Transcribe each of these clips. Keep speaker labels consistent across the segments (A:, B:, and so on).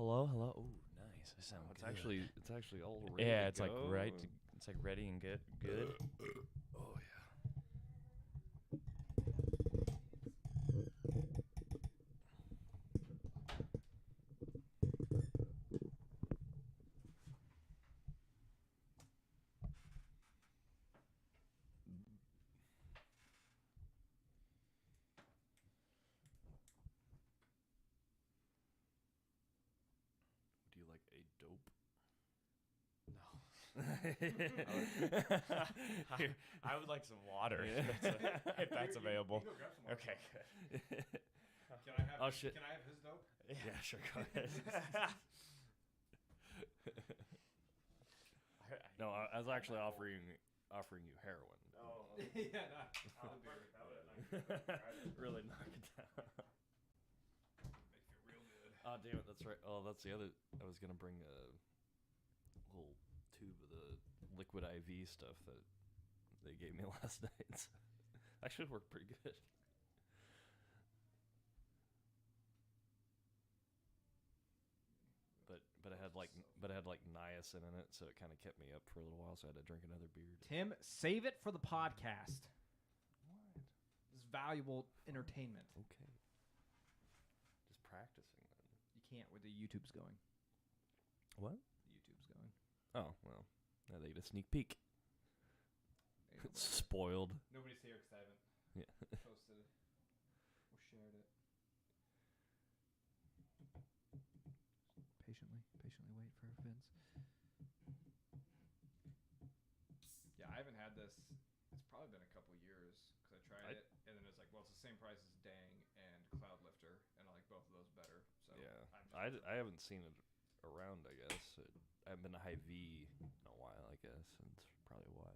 A: Hello, hello. Ooh, nice. I sound
B: It's
A: good.
B: actually all ready.
A: Yeah,
B: to
A: it's like
B: go.
A: right. It's like ready and good.
B: Oh yeah. Do you like a dope?
A: I would like some water
B: Yeah.
A: if that's available.
C: You can go grab some water.
A: Okay.
C: Can I have?
B: Oh,
C: his,
B: shit.
C: Can I have his dope?
B: Yeah, sure. Go ahead. No, I was actually offering you heroin.
A: Oh,
C: Yeah,
B: Really knock it down.
C: Make it real good.
B: Oh damn it, that's right. Oh, that's the other. I was gonna bring a little tube of the liquid IV stuff that they gave me last night. Actually worked pretty good. But it had like niacin in it, so it kind of kept me up for a little while. So I had to drink another beer.
C: Tim, save it for the podcast.
B: What?
C: This is valuable entertainment.
B: Okay. Just practicing then.
C: You can't where the YouTube's going.
B: What?
C: The YouTube's going.
B: Oh well, now they get a sneak peek.
C: Ain't nobody-
B: Spoiled.
C: Nobody's here because I haven't
B: Yeah.
C: posted it or shared it. Patiently wait for Vince. Yeah, I haven't had this. It's probably been a couple years because I tried it, and then it's like, well, it's the same price as Dang and Cloudlifter, and I like both of those better. So
B: Yeah,
C: I'm just
B: I haven't seen it around. I guess I haven't been to Hy-Vee in a while. I guess and that's probably why.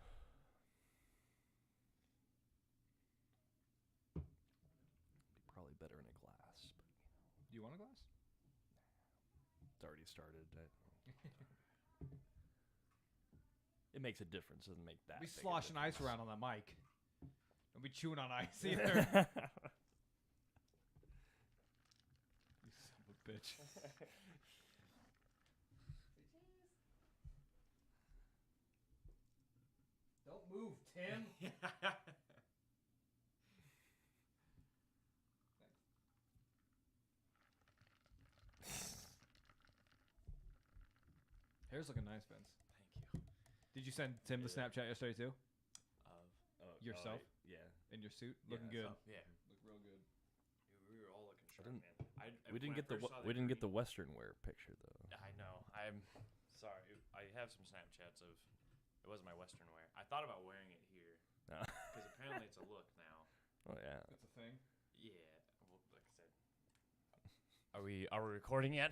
B: But. Be probably better in a glass, but
C: Do you want a glass?
B: it's already started. It makes a difference. Doesn't make that.
C: Be
B: big a
C: sloshing ice
B: difference.
C: around on that mic. Don't be chewing on ice either. You son of a bitch. Don't move, Tim. Hair's looking nice, Vince.
A: thank you.
C: Did you send Tim the
B: Yeah.
C: Snapchat yesterday too?
B: Oh,
C: Yourself?
B: yeah.
C: In your suit?
B: Yeah,
C: Looking good.
B: so-
A: Yeah.
C: Look real good.
A: We were all looking sharp,
B: didn't-
A: man.
B: We didn't get the Western wear picture though.
A: I know. I'm sorry. I have some Snapchats of. It wasn't my Western wear. I thought about wearing it here
B: No.
A: because apparently it's a look now.
B: Oh yeah.
C: That's a thing.
A: Yeah. Well, like I said. Are we recording yet?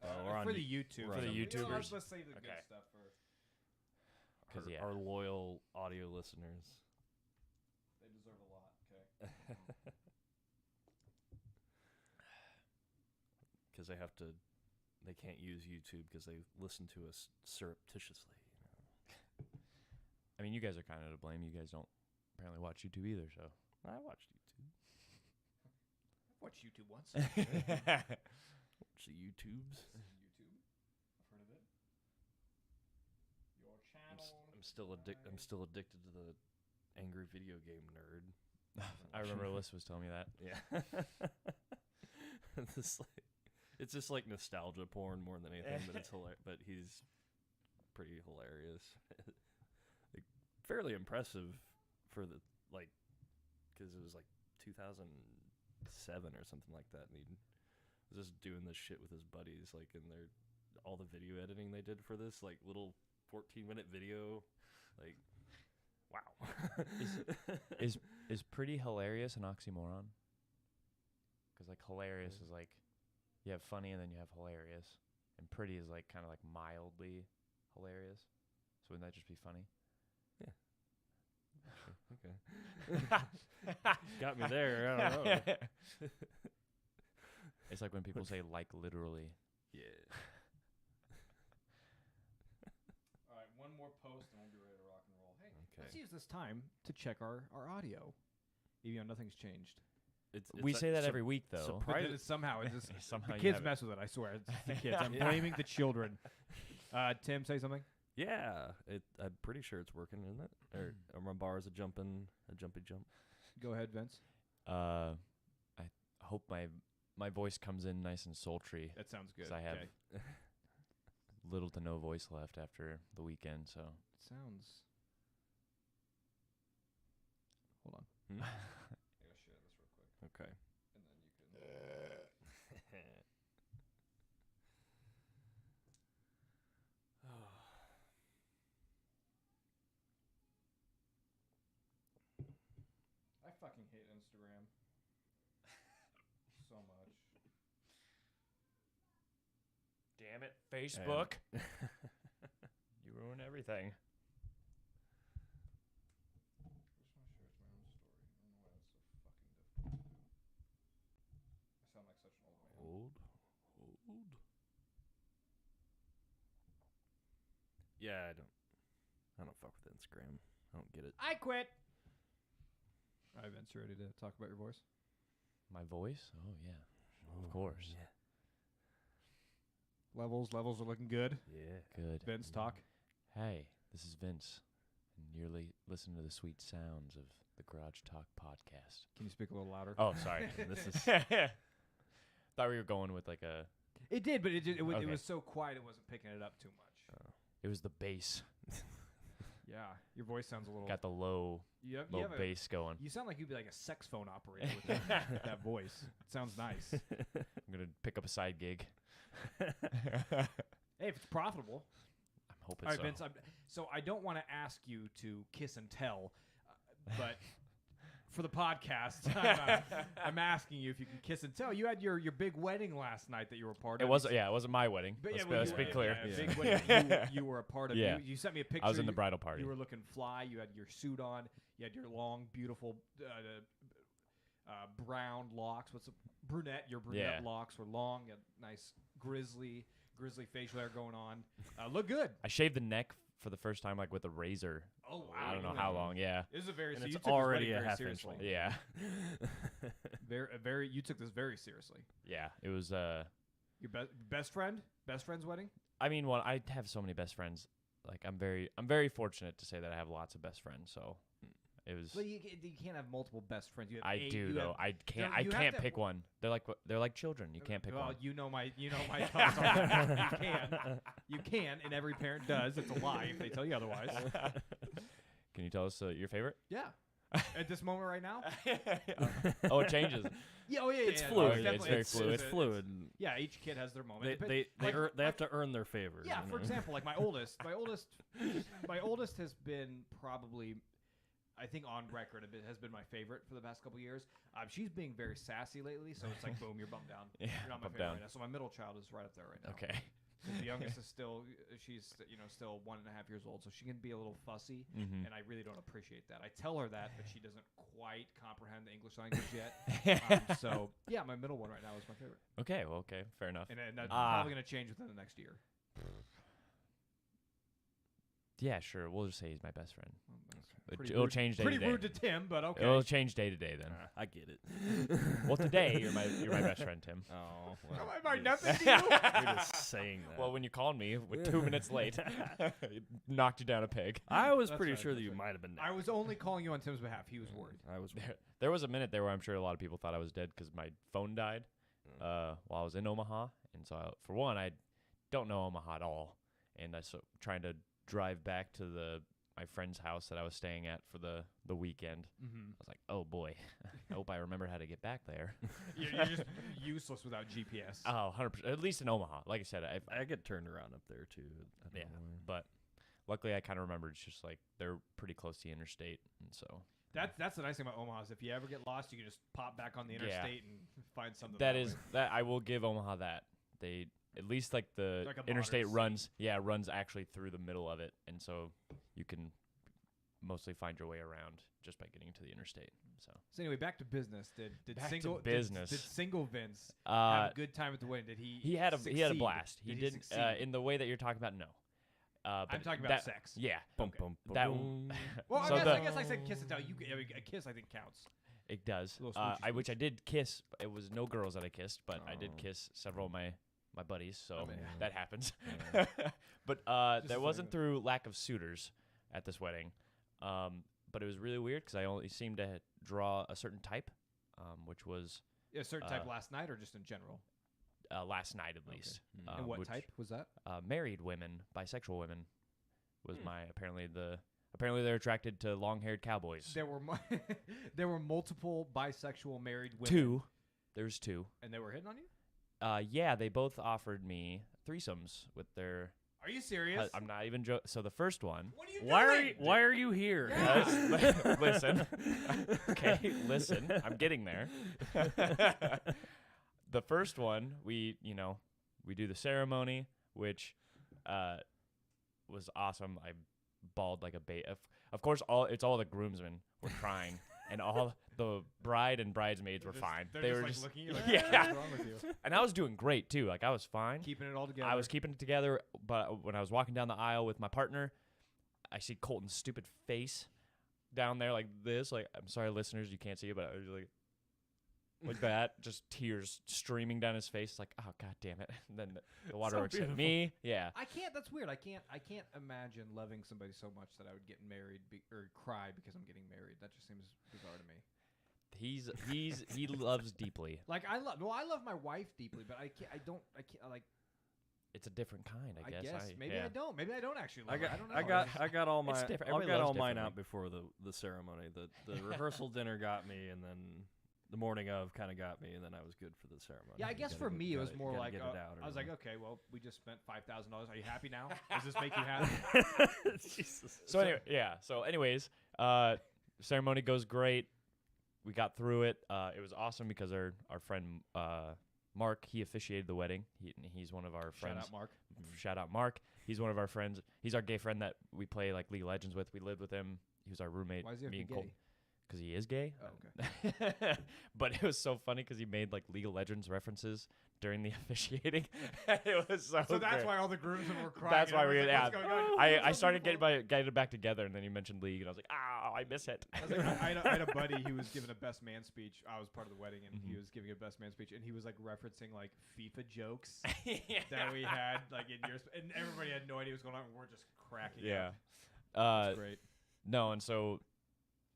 B: We're on
C: for the YouTube.
B: we're on
A: the
C: You know,
A: YouTubers.
C: let's save the
A: Okay.
C: good stuff for.
A: Because
B: our loyal audio listeners.
C: They deserve a lot. Okay.
B: Because they can't use YouTube because they listen to us surreptitiously.
A: I mean, you guys are kind of to blame. You guys don't apparently watch YouTube either, so.
B: I watched YouTube.
C: I've watched YouTube once.
B: Watch the YouTubes.
C: YouTube. I've heard of it. Your
B: I'm,
C: channel.
B: I'm still addicted to the angry video game nerd.
A: I remember Alyssa was telling me that.
B: Yeah. It's just like nostalgia porn more than anything, but it's but he's pretty hilarious. Like, fairly impressive for the because it was like 2007 or something like that, and he was just doing this shit with his buddies, like in their all the video editing they did for this like little 14-minute video, like wow.
A: Is pretty hilarious an oxymoron? Because like hilarious is like you have funny and then you have hilarious, and pretty is like kind of like mildly hilarious. So wouldn't that just be funny?
B: Okay. Got me there. I don't know.
A: It's like when people say like literally.
B: Yeah.
C: All right, one more post and we'll be ready to rock and roll. Hey,
B: Okay.
C: let's use this time to check our audio. Even though nothing's changed.
A: we say that every week, though.
C: But then somehow it's just
A: Somehow
C: the
A: you
C: kids
A: have
C: mess with it. I swear, it's the kids. I'm blaming the children. Tim, say something.
B: Yeah, I'm pretty sure it's working, isn't it? Or my bar is a jumpy jump.
C: Go ahead, Vince.
A: I hope my voice comes in nice and sultry.
C: That sounds good.
A: 'Cause I have little to no voice left after the weekend, so.
C: Sounds. Hold on.
B: Hmm?
C: I gotta share this real quick,
B: Okay.
C: and then you can. I fucking hate Instagram so much.
A: Damn it, Facebook. You ruin everything.
C: I just want to share my own story. I don't know why that's so fucking difficult. I sound like such an old man.
B: Old. Yeah, I don't fuck with Instagram. I don't get it.
C: I quit. All right, Vince, you ready to talk about your voice?
A: My voice? Oh, yeah. Of course.
B: Yeah.
C: Levels are looking good.
B: Yeah.
A: Good.
C: Vince, talk.
A: Hey, this is Vince, and you're listening to the sweet sounds of the Garage Talk podcast.
C: Can you speak a little louder?
A: Oh, sorry.
B: This is
A: Thought we were going with like a...
C: It did, but it
A: Okay.
C: was so quiet it wasn't picking it up too much.
A: It was the bass.
C: Yeah, your voice sounds a little.
A: Got the low
C: you have
A: bass going.
C: You sound like you'd be like a sex phone operator with that voice. It sounds nice.
A: I'm going to pick up a side gig.
C: Hey, if it's profitable.
A: I'm hoping
C: All right,
A: so.
C: Vince. So I don't want to ask you to kiss and tell, but for the podcast, I'm asking you if you can kiss and tell. You had your big wedding last night that you were a part of.
A: It wasn't my wedding.
C: But
A: Let's be clear.
C: Yeah, big wedding you were a part of.
A: Yeah.
C: You sent me a picture.
A: I was in the bridal party.
C: You were looking fly. You had your suit on. You had your long, beautiful brown locks. What's a brunette? Your brunette locks were long. You had nice grizzly facial hair going on. Look good.
A: I shaved the neck for the first time, like with a razor.
C: Oh wow!
A: I don't know how long. Yeah.
C: This is a very.
B: And
C: So
B: it's
C: you took
B: already
C: this
B: a
C: very
B: half inch
C: seriously.
B: long.
A: Yeah.
C: Very. You took this very seriously.
A: Yeah. It was.
C: Your best friend's wedding.
A: I mean, well, I have so many best friends. Like, I'm very fortunate to say that I have lots of best friends. So, it was.
C: Well, you can't have multiple best friends. You have
A: I
C: eight,
A: do
C: you
A: though.
C: have-
A: I can't.
C: No,
A: I
C: you have
A: can't
C: to-
A: pick one. They're like children. You can't pick
C: well,
A: one.
C: you know my thoughts on that. You can, and every parent does. It's a lie if they tell you otherwise.
A: Can you tell us your favorite?
C: Yeah. At this moment right now.
A: Oh, it changes.
C: Yeah. Oh yeah.
B: It's
C: yeah,
B: fluid.
C: no,
A: It's very fluid.
B: It's fluid.
C: Yeah. Each kid has their moment. But
B: They
C: like-
B: have to earn their favor.
C: Yeah.
B: you
C: For
B: know?
C: example, like my oldest has been probably, I think on record, has been my favorite for the past couple years. She's being very sassy lately, so it's like boom, you're bumped down.
A: Yeah,
C: You're not my
A: bumped
C: favorite
A: down.
C: right now. So my middle child is right up there right now.
A: Okay.
C: The youngest is still 1.5 years old, so she can be a little fussy,
A: Mm-hmm.
C: and I really don't appreciate that. I tell her that, but she doesn't quite comprehend the English language yet. So yeah, my middle one right now is my favorite,
A: Okay. Well. Okay. Fair enough.
C: and that's probably going to change within the next year.
A: Yeah. Sure. We'll just say he's my best friend.
C: Pretty
A: It'll
C: rude-
A: change day
C: Pretty
A: to day.
C: rude to Tim, but okay.
A: It'll change day to day then.
B: I get it.
A: Well, today you're my best friend, Tim.
B: Oh,
C: Am
B: well,
C: I
B: you're
C: nothing
B: just-
C: to you?
B: You're just saying that.
A: Well, when you called me with 2 minutes late, it knocked you down a peg.
B: I was
C: That's
B: pretty
C: right,
B: sure that
C: that's
B: you
C: right.
B: might have been.
C: I was only calling you on Tim's behalf. He was worried.
B: I was.
A: There was a minute there where I'm sure a lot of people thought I was dead because my phone died while I was in Omaha, and so for one, I don't know Omaha at all, and I trying to drive back to my friend's house that I was staying at for the weekend.
C: Mm-hmm.
A: I was like, oh boy, I hope I remember how to get back there.
C: You're just useless without GPS.
A: Oh, 100%. At least in Omaha. Like I said,
B: I get turned around up there too. I don't
A: Yeah.
B: know why.
A: but luckily I kind of remembered it's just like they're pretty close to the interstate, and so
C: That's the nice thing about Omaha is if you ever get lost, you can just pop back on the interstate and find something.
A: that I will give Omaha that. They at least like the
C: Like a
A: interstate
C: modern
A: runs actually through the middle of it, and so you can mostly find your way around just by getting to the interstate.
C: So anyway, back to business. Did
A: Back to
C: single
A: business.
C: Did single Vince
A: So
C: have a good time at the wedding? Did he?
A: he had a
C: succeed?
A: blast. He
C: Did
A: didn't
C: succeed?
A: in the way that you're talking about. No, but
C: I'm talking about
A: that-
C: sex.
A: Yeah,
B: Bum,
C: Okay.
B: bum, bum,
A: that
B: bum.
C: Well,
A: So
C: I
A: the-
C: guess I said kiss and tell. A kiss I think counts.
A: It does.
C: Little smoochy
A: Which I
C: smooch.
A: did kiss. It was no girls that I kissed, but I did
B: Oh.
A: kiss several of my buddies, so
C: mean,
A: that happens.
B: Yeah.
A: But
C: Just
A: that
C: a
A: wasn't
C: second.
A: through lack of suitors at this wedding. But it was really weird because I only seemed to draw a certain type, which was
C: A certain type
A: Uh,
C: last night or just in general?
A: last night at
C: Okay.
A: least.
B: Mm.
C: And what
A: which,
C: type was that?
A: married women, bisexual women, was my apparently they're attracted to long-haired cowboys.
C: There were there were multiple bisexual married women.
A: Two. There's two.
C: And they were hitting on you?
A: Yeah, they both offered me threesomes with their.
C: Are you serious?
A: I'm not even joking. So the first one.
C: What are you doing?
B: Why are you here?
C: Yeah.
A: Listen. Okay, listen. I'm getting there. The first one, we do the ceremony, which was awesome. I bawled like a baby. Of course, all the groomsmen were crying, and all the bride and bridesmaids were fine.
C: They're
A: They
C: just
A: were
C: like
A: just
C: looking at you like,
A: yeah.
C: what's wrong with you?
A: And I was doing great too. Like I was fine.
C: Keeping it all together.
A: I was keeping it together, but when I was walking down the aisle with my partner, I see Colton's stupid face down there like this. Like, I'm sorry, listeners, you can't see it, but I was like that, just tears streaming down his face. Like, oh god damn it! And then the waterworks hit me. Yeah,
C: I can't. That's weird. I can't imagine loving somebody so much that I would get married or cry because I'm getting married. That just seems bizarre to me.
A: he loves deeply.
C: Like I love my wife deeply, but I can't like.
A: It's a different kind, I guess.
C: Maybe I don't. Maybe I don't actually love
B: I got,
C: her. I don't know.
B: I got all my,
A: It's different.
B: I
A: Everybody
B: got
A: loves
B: all mine
A: differently.
B: out before the ceremony. The rehearsal dinner got me, and then the morning of kind of got me, and then I was good for the ceremony.
C: Yeah, I
B: You
C: guess
B: gotta
C: for
B: get-
C: me it was
B: gotta-
C: more
B: gotta
C: like
B: get it out
C: I was
B: or
C: like, okay, well, we just spent $5,000. Are you happy now? Does this make you happy?
B: Jesus.
A: So anyway, yeah. So anyways, ceremony goes great. We got through it. It was awesome because our friend Mark, he officiated the wedding. He's one of our friends.
C: Shout out, Mark.
A: Shout out Mark. He's one of our friends. He's our gay friend that we play like League of Legends with. We lived with him. He was our roommate.
C: Why is he
A: me and
C: gay?
A: Colton. Because he is gay.
C: Oh, okay.
A: But it was so funny because he made like League of Legends references during the officiating. It was so.
C: So that's
A: great.
C: why all the groomsmen were crying.
A: That's
C: and
A: why we.
C: everyone's
A: Yeah.
C: like, what's going on?
A: I
C: What's
A: started
C: up, people?
A: getting it back together, and then you mentioned League, and I was like, oh, I miss it.
C: I was like, I had a buddy who was giving a best man speech. I was part of the wedding, and he was giving a best man speech, and he was like referencing like FIFA jokes that we had like in years, and everybody had no idea what was going on. And we're just cracking
A: Yeah.
C: up. It's great.
A: No, and so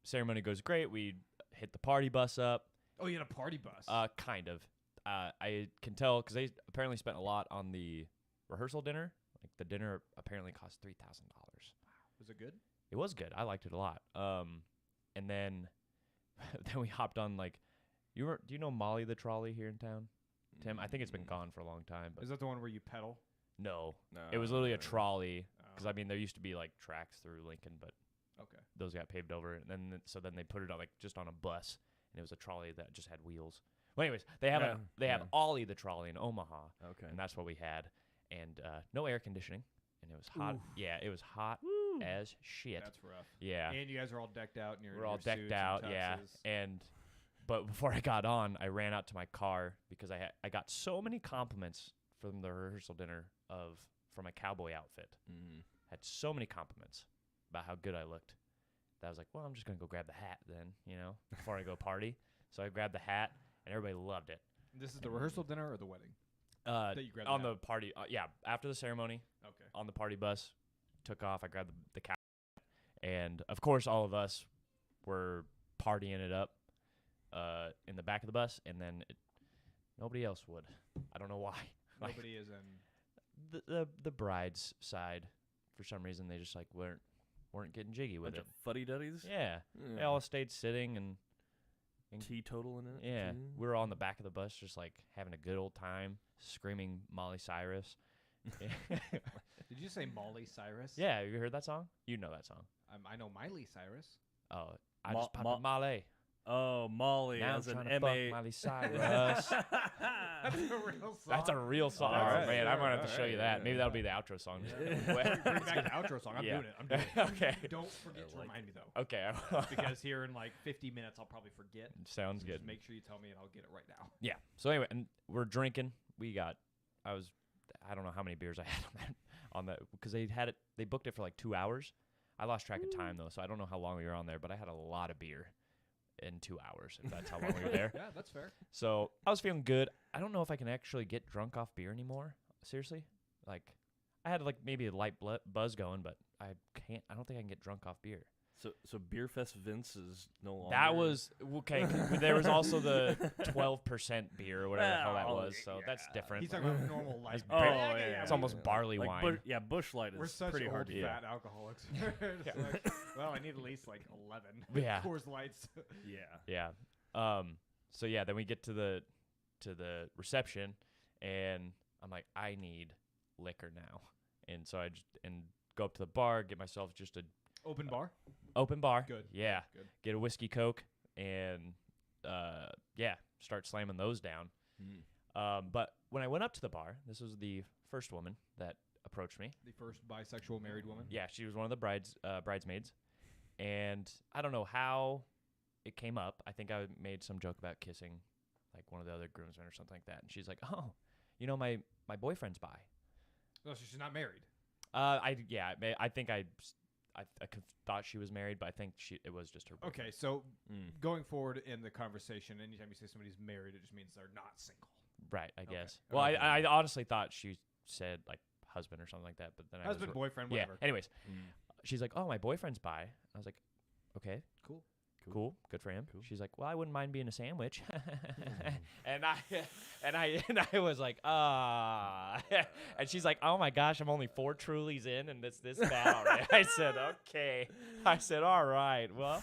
A: ceremony goes great. We hit the party bus up.
C: Oh, you had a party bus.
A: Kind of. I can tell because they apparently spent a lot on the rehearsal dinner. Like the dinner apparently cost $3,000.
C: Was it good?
A: It was good. I liked it a lot. And then then we hopped on like, do you know Molly the trolley here in town, Tim? I think it's been gone for a long time. But
C: Is that the one where you pedal?
A: no,
B: No,
A: it was literally a
B: no.
A: trolley. Because
C: Oh,
A: I mean, there used to be like tracks through Lincoln, but
C: okay.
A: those got paved over, and then they put it on like just on a bus, and it was a trolley that just had wheels. Well, anyways, they have
B: Yeah.
A: Ollie the trolley in Omaha,
B: Okay.
A: and that's what we had, and no air conditioning, and it was hot.
C: Oof.
A: Yeah, it was hot
B: Woo.
A: as shit.
C: That's rough.
A: Yeah,
C: And you guys are all decked out in your
A: we're all
C: your suits
A: decked out.
C: and
A: Yeah,
C: tuxes.
A: and but before I got on, I ran out to my car because I got so many compliments from the rehearsal dinner for my cowboy outfit.
B: Mm.
A: Had so many compliments about how good I looked that I was like, well, I'm just going to go grab the hat then, before I go party. So I grabbed the hat, and everybody loved it.
C: This is the rehearsal dinner or the wedding?
A: That
C: you grabbed
A: on
C: the
A: the party, after the ceremony,
C: Okay.
A: on the party bus, took off. I grabbed the cap, and of course, all of us were partying it up in the back of the bus, and then nobody else would. I don't know why. Like,
C: Nobody is in.
A: the bride's side, for some reason, they just like weren't getting jiggy with
B: Bunch
A: it.
B: of fuddy duddies.
A: Yeah, they all stayed sitting and
B: teetotal in it.
A: yeah,
B: too.
A: we were all in the back of the bus, just like having a good old time, screaming Molly Cyrus.
C: Did you say Molly Cyrus?
A: Yeah, have you heard that song? You know that song.
C: I know Miley Cyrus.
A: Oh, I
B: Mo-
A: just popped
B: Mo-
A: a Molly.
B: Oh, Molly
A: Now I'm
B: as an
A: trying to fuck
B: M.A.
A: Miley Cyrus.
C: That's a real song.
A: That's a real song.
B: All right,
A: Man, I'm
B: sure,
A: gonna have to show
B: all
A: you
B: right,
A: that.
B: yeah,
A: Maybe
B: yeah.
A: that'll be the outro song.
C: Bring back the outro song. I'm
A: Yeah.
C: doing it. I'm doing it.
A: Okay.
C: Don't forget to
B: like
C: remind me though,
A: Okay.
C: because here in like 50 minutes I'll probably forget.
A: Sounds
C: So
A: good.
C: Just make sure you tell me and I'll get it right now.
A: Yeah. So anyway, and we're drinking. I don't know how many beers I had on that because they booked it for like 2 hours. I lost track of time though, so I don't know how long we were on there, but I had a lot of beer. in 2 hours, if that's how long we were there.
C: Yeah, that's fair.
A: So I was feeling good. I don't know if I can actually get drunk off beer anymore. Seriously, like I had like maybe a light buzz going, but I don't think I can get drunk off beer.
B: So Beer Fest Vince is no longer.
A: That was okay. There was also the 12% beer or whatever the hell that was. So that's different.
C: He's talking about normal light.
A: That's
C: beer.
A: yeah. It's almost barley
B: like
A: wine.
B: Bush Light is
C: We're such
B: pretty
C: old
B: hard to get.
C: fat alcoholics. It's like, well, I need at least like 11
A: Yeah.
C: Coors Lights.
B: Yeah.
A: Yeah. So yeah, then we get to the reception, and I'm like, I need liquor now, and so I just go up to the bar, get myself just a
C: Open bar.
A: open bar.
C: Good.
A: Yeah.
C: Good.
A: Get a whiskey Coke, and start slamming those down. But when I went up to the bar, this was the first woman that approached me.
C: The first bisexual married woman.
A: Yeah, she was one of the bridesmaids, and I don't know how it came up. I think I made some joke about kissing, like one of the other groomsmen or something like that, and she's like, "Oh, my boyfriend's bi."
C: No, so she's not married.
A: I think I thought she was married, but I think it was just her boyfriend.
C: Okay, so going forward in the conversation, anytime you say somebody's married, it just means they're not single.
A: Right, I guess.
C: Okay.
A: Well,
C: Okay.
A: I honestly thought she said like husband or something like that, but then
C: Husband, boyfriend,
A: yeah.
C: whatever.
A: Anyways, she's like, "Oh, my boyfriend's bi." I was like, "Okay, cool, good for him."
B: Cool.
A: She's like, "Well, I wouldn't mind being a sandwich," and I was like, "Ah," and she's like, "Oh my gosh, I'm only 4 Trulies in, and it's this bad already." I said, "Okay." I said, "All right, well,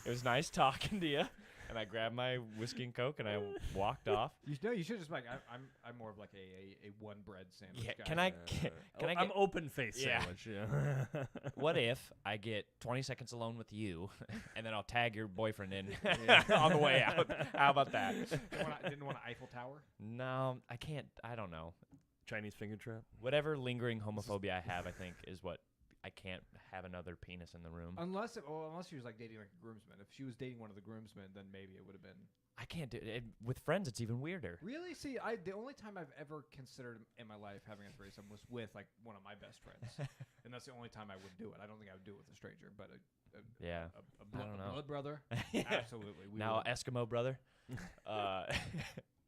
A: it was nice talking to you." And I grabbed my whiskey and Coke and I walked off.
C: You should just like I'm more of like a one bread sandwich
A: Yeah,
C: guy.
A: can I get
B: I'm open face
A: Yeah.
B: sandwich. Yeah.
A: What if I get 20 seconds alone with you, and then I'll tag your boyfriend in on the way out? How about that?
C: Didn't want an Eiffel Tower?
A: No, I can't. I don't know.
B: Chinese finger trap.
A: Whatever lingering homophobia I have, I think, is what I can't have another penis in the room.
C: Unless she was like dating like a groomsman. If she was dating one of the groomsmen, then maybe it would have been.
A: I can't do it. With friends, it's even weirder.
C: Really? See, the only time I've ever considered in my life having a threesome was with like one of my best friends, and that's the only time I would do it. I don't think I would do it with a stranger, but a
A: I don't know.
C: blood brother, absolutely. We
A: Now
C: would.
A: Eskimo brother.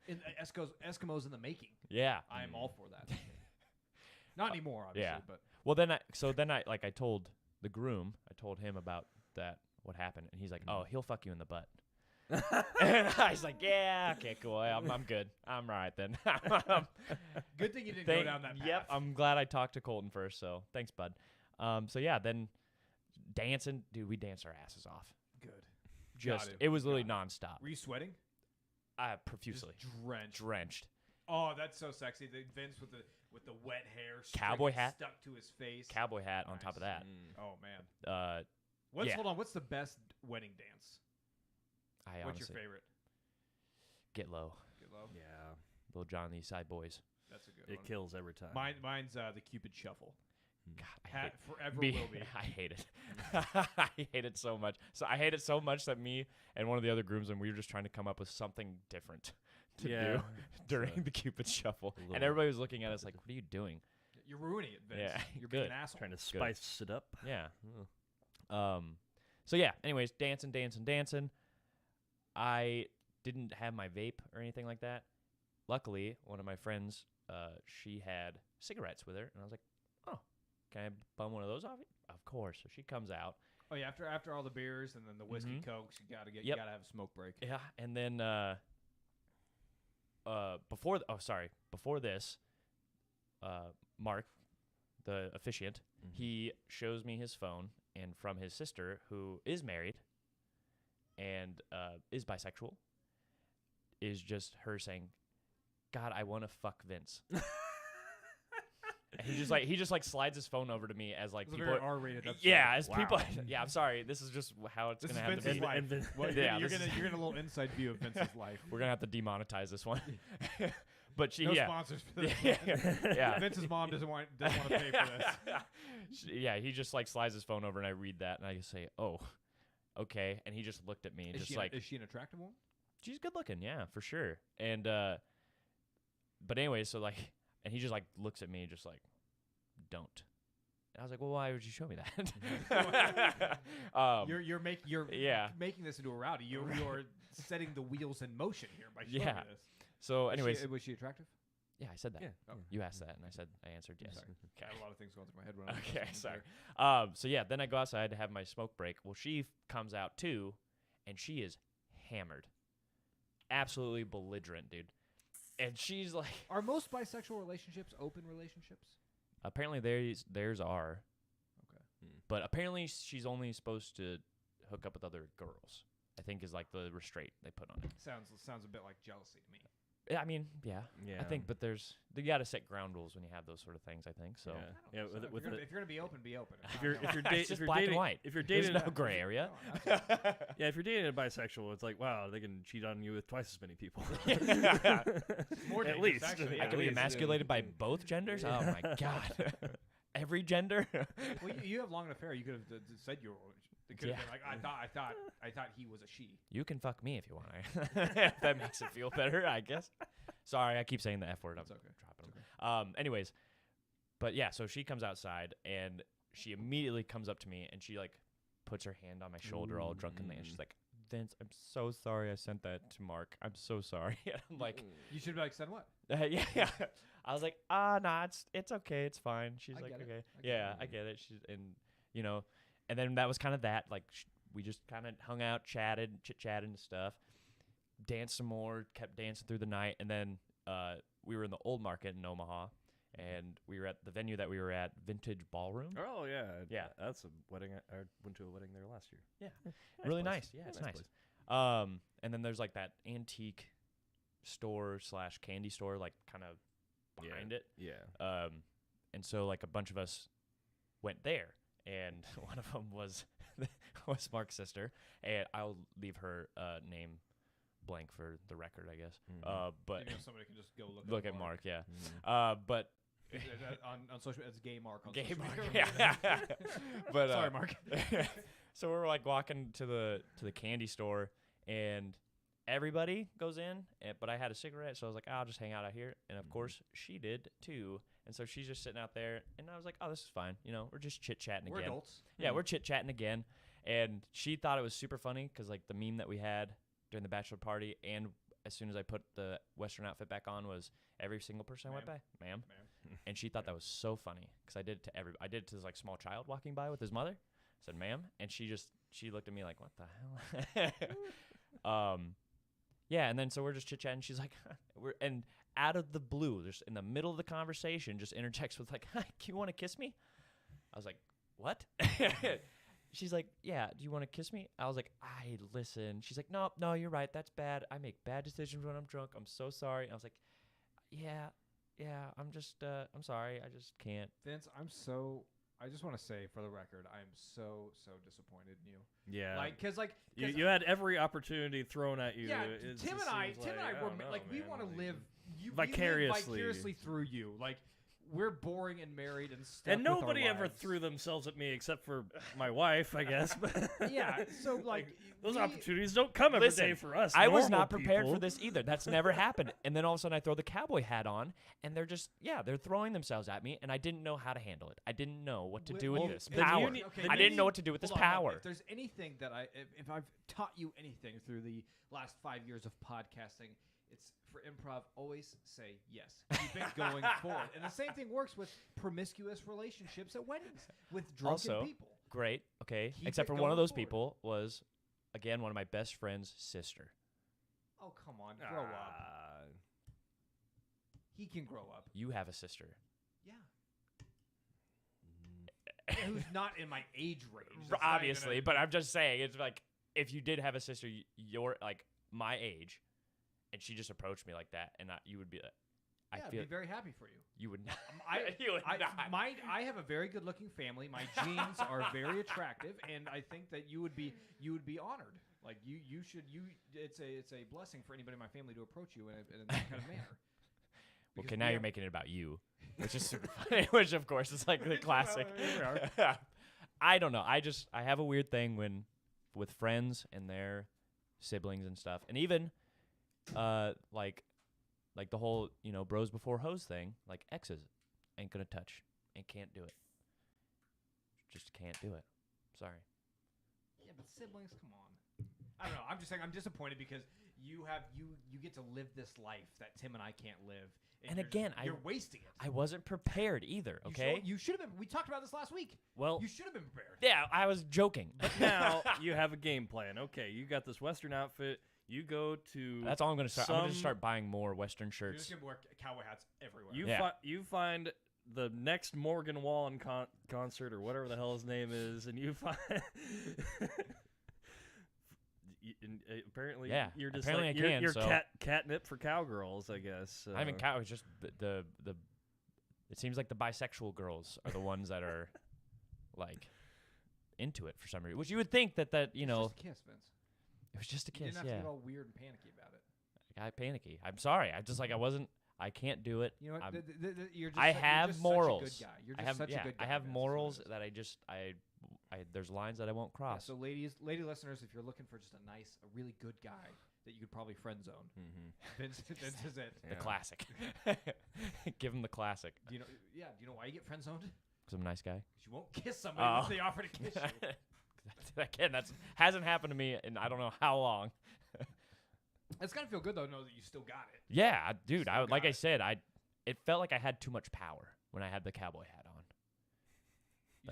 C: Eskimos in the making.
A: Yeah.
C: I am all for that. Not anymore, obviously,
A: yeah.
C: but
A: Well, then I told the groom, I told him about that, what happened, and he's like, "Oh, he'll fuck you in the butt." And I was like, "Yeah, okay, cool. I'm good. I'm all right then."
C: good thing you didn't go down that path.
A: Yep, I'm glad I talked to Colton first, so thanks, bud. So yeah, then dancing, dude, we danced our asses off.
C: Good.
A: It was literally nonstop.
C: Were you sweating?
A: Profusely.
C: Just drenched.
A: Drenched.
C: Oh, that's so sexy. The Vince with the wet hair,
A: Cowboy hat
C: stuck to his face.
A: Cowboy hat on
C: Nice.
A: top of that.
C: Oh man.
A: Yeah.
C: Hold on. What's the best wedding dance?
A: I
C: What's your
A: honestly
C: favorite?
A: Get low.
C: Get low.
B: Yeah.
A: Little John and the East Side Boys.
C: That's a good
B: It
C: one.
B: kills every time.
C: Mine's the Cupid Shuffle.
A: God, I hate
C: Forever will be.
A: I hate it. I hate it so much. So I hate it so much that me and one of the other groomsmen, we were just trying to come up with something different to do during the Cupid Shuffle, and everybody was looking at us like, "What are you doing?"
C: You're ruining it, Vince.
A: Yeah,
C: You're being
A: good.
C: an asshole.
B: Trying to spice it up.
A: Yeah. So yeah. Anyways, dancing. I didn't have my vape or anything like that. Luckily, one of my friends, she had cigarettes with her, and I was like, "Oh, can I bum one of those off you?" Of course. So she comes out.
C: Oh yeah, after all the beers and then the whiskey cokes, you gotta
A: Yep.
C: you gotta have a smoke break.
A: Yeah, and then before this, Mark, the officiant, he shows me his phone, and from his sister, who is married and is bisexual, is just her saying, "God, I want to fuck Vince." And he just slides his phone over to me as like
C: It's a
A: people.
C: very R-rated episode.
A: Yeah, as
B: Wow.
A: people. Yeah, I'm sorry. This is just how it's
C: This
A: gonna
C: is
A: have to
C: Vince's
A: be.
C: life. Well,
A: Yeah,
C: you're
A: this
C: gonna a little inside view of Vince's life.
A: We're gonna have to demonetize this one. But she,
C: No
A: yeah,
C: sponsors for this.
A: yeah.
C: Vince's mom doesn't want to pay for this.
A: Yeah, he just like slides his phone over, and I read that, and I just say, "Oh, okay." And he just looked at me, and
C: Is
A: just
C: she an attractive woman?
A: she's good looking, yeah, for sure. And but anyway, so like, and he just like looks at me, just like, "Don't." And I was like, well, why would you show me that?
C: You're making this into a rowdy. You're setting the wheels in motion here by showing me this.
A: So, anyways,
C: was she attractive?
A: yeah, I said that.
B: Yeah.
C: Oh.
A: You asked that, and I answered yes.
C: Sorry.
A: Okay.
C: I had a lot of things going through my head when I was
A: Okay,
C: listening
A: sorry.
C: there.
A: So yeah, then I go outside to have my smoke break. Well, she comes out too, and she is hammered, absolutely belligerent, dude. And she's like,
C: Are most bisexual relationships open relationships?
A: apparently theirs are,
C: Okay.
A: but apparently she's only supposed to hook up with other girls. I think is like the restraint they put on it.
C: Sounds a bit like jealousy to me.
A: I mean, yeah. I think, but you got to set ground rules when you have those sort of things. I think so.
B: Yeah.
C: If you're gonna be open, be open.
B: If you're
A: It's just black and white.
B: If you're
A: There's
B: dating,
A: no gray area.
C: No,
B: yeah, if you're dating a bisexual, it's like, wow, they can cheat on you with twice as many people.
C: More
B: At
C: dangerous,
B: least.
C: actually.
A: I
C: Yeah.
A: can be emasculated by both genders. Oh my god, every gender.
C: Well, you have long enough hair. You could have said you were. It could have
A: Yeah.
C: been like I thought he was a she.
A: You can fuck me if you want. If that makes it feel better, I guess. Sorry, I keep saying the F word. I'm
C: It's okay.
A: dropping them. Anyways, but yeah, so she comes outside and she immediately comes up to me and she like puts her hand on my shoulder all drunkenly and she's like, Vince, I'm so sorry I sent that to Mark. I'm so sorry. And I'm like,
C: You should be like, send what?
A: yeah. I was like, nah, it's okay. It's fine. She's
C: I
A: like,
C: get it.
A: okay.
C: I get
A: Yeah,
C: it.
A: I get it. She's, and, you know, and then that was kind of that. Like, we just kind of hung out, chit-chatted and stuff, danced some more, kept dancing through the night. And then we were in the Old Market in Omaha, and we were at the venue that we were at, Vintage Ballroom.
B: Oh yeah,
A: Yeah.
B: That's a wedding. I went to a wedding there last year.
A: Yeah, really
B: place.
A: nice. Yeah, it's nice.
B: place.
A: And then there's like that antique store / candy store, like kind of behind it.
B: Yeah.
A: And so like a bunch of us went there, and one of them was Mark's sister, and I'll leave her name blank for the record, I guess. But
C: You know, somebody can just go
A: look at Mark, yeah.
B: Mhm.
A: But
C: on social, it's gay Mark on
A: Gay
C: social
A: Mark,
C: media.
A: yeah. But
C: Sorry, Mark.
A: so we're like walking to the candy store, and everybody goes in, but I had a cigarette, so I was like, I'll just hang out here. And of course, she did too. And so she's just sitting out there, and I was like, oh, this is fine. You know, we're just chit-chatting
C: We're
A: again.
C: adults.
A: Yeah, we're chit-chatting again. And she thought it was super funny because, like, the meme that we had during the bachelor party and as soon as I put the Western outfit back on was every single person I went by, ma'am. And she thought that was so funny because I did it to I did it to this, like, small child walking by with his mother. I said, ma'am. And she looked at me like, what the hell? Yeah, and then so we're just chit-chatting. She's like, and out of the blue, just in the middle of the conversation, just interjects with like, hi, you want to kiss me? I was like, what? She's like, yeah, do you want to kiss me? I was like, listen. She's like, no, you're right. That's bad. I make bad decisions when I'm drunk. I'm so sorry. And I was like, yeah, I'm just, I'm sorry. I just can't.
C: Vince, I just want to say for the record, I am so disappointed in you.
B: Yeah.
C: Like, cause
B: you had every opportunity thrown at you.
C: Yeah,
B: It
C: Tim
B: just
C: and I
B: seems
C: were
B: don't
C: like,
B: know,
C: we
B: man.
C: want to live
B: Vicariously.
C: vicariously through you. Like, we're boring and married and stuff.
B: And nobody ever threw themselves at me except for my wife, I guess.
C: Yeah, so like
B: those opportunities don't come every day for us.
A: I was
B: normal
A: not prepared
B: people.
A: for this either. That's never happened. And then all of a sudden I throw the cowboy hat on, and they're just, they're throwing themselves at me, and I didn't know how to handle it. I didn't know what to do with this
B: then you
A: power.
B: need-
A: I didn't know what to do with this power.
C: If there's anything that if I've taught you anything through the last 5 years of podcasting, it's for improv, always say yes. Keep it going forward. And the same thing works with promiscuous relationships at weddings with drunken
A: Also,
C: people.
A: Great, okay.
C: Keep
A: Except
C: it
A: for one of
C: going
A: those
C: forward.
A: people was, again, one of my best friend's sister.
C: Oh, come on. Grow up. He can grow up.
A: You have a sister.
C: Yeah. Who's not in my age range. That's not
A: Obviously,
C: even
A: but I'm just saying, it's like, if you did have a sister, you're, like, my age, and she just approached me like that, and you would be like,
C: I'd be very happy for you.
A: You would not.
C: You would not. I have a very good-looking family. My genes are very attractive, and I think that you would be honored. Like you should. It's a blessing for anybody in my family to approach you in that kind of manner.
A: Okay, now you're making it about you, which is super funny. Which, of course, is like the classic. I don't know. I have a weird thing with friends and their siblings and stuff, and even like the whole bros before hoes thing. Like exes ain't gonna touch and can't do it. just can't do it. Sorry.
C: Yeah, but siblings, come on. I don't know. I'm just saying I'm disappointed because you get to live this life that Tim and I can't live.
A: And
C: you're
A: again,
C: you're wasting it.
A: I wasn't prepared either, okay?
C: You should have been. We talked about this last week.
B: Well,
C: You should have been prepared.
A: Yeah, I was joking.
B: but now you have a game plan. Okay, you got this Western outfit. You go to.
A: That's all I'm going to start. I'm going to start buying more Western
C: You're
A: shirts.
C: just going to wear cowboy hats everywhere.
B: You find the next Morgan Wallen concert or whatever the hell his name is, and you find. Apparently, you're just
A: apparently
B: like you're catnip for cowgirls, I guess.
A: I mean, it's just the. It seems like the bisexual girls are the ones that are, like, into it for some reason. Which you would think that you know.
C: It's just a kiss, Vince.
A: It was just a kiss.
C: You didn't have to get all weird and panicky about it.
A: I got panicky. I'm sorry. I just like I wasn't. I can't do it.
C: You know what? You're just
A: I have
C: you're just
A: morals.
C: Such a good guy. You're just such a good guy.
A: I have
C: Vince,
A: morals
C: that's what it is.
A: that there's lines that I won't cross.
C: Yeah, so lady listeners, if you're looking for just a really good guy that you could probably friend zone, Vince is it.
A: The classic. Give him the classic.
C: Do you know why you get friend zoned?
A: Because I'm a nice guy.
C: Because you won't kiss somebody if they offer to kiss you.
A: Again, that hasn't happened to me in I don't know how long.
C: It's gotta feel good though to know that you still got it.
A: Yeah, dude.
C: Still
A: Like
C: got
A: I said, it felt like I had too much power when I had the cowboy hat on.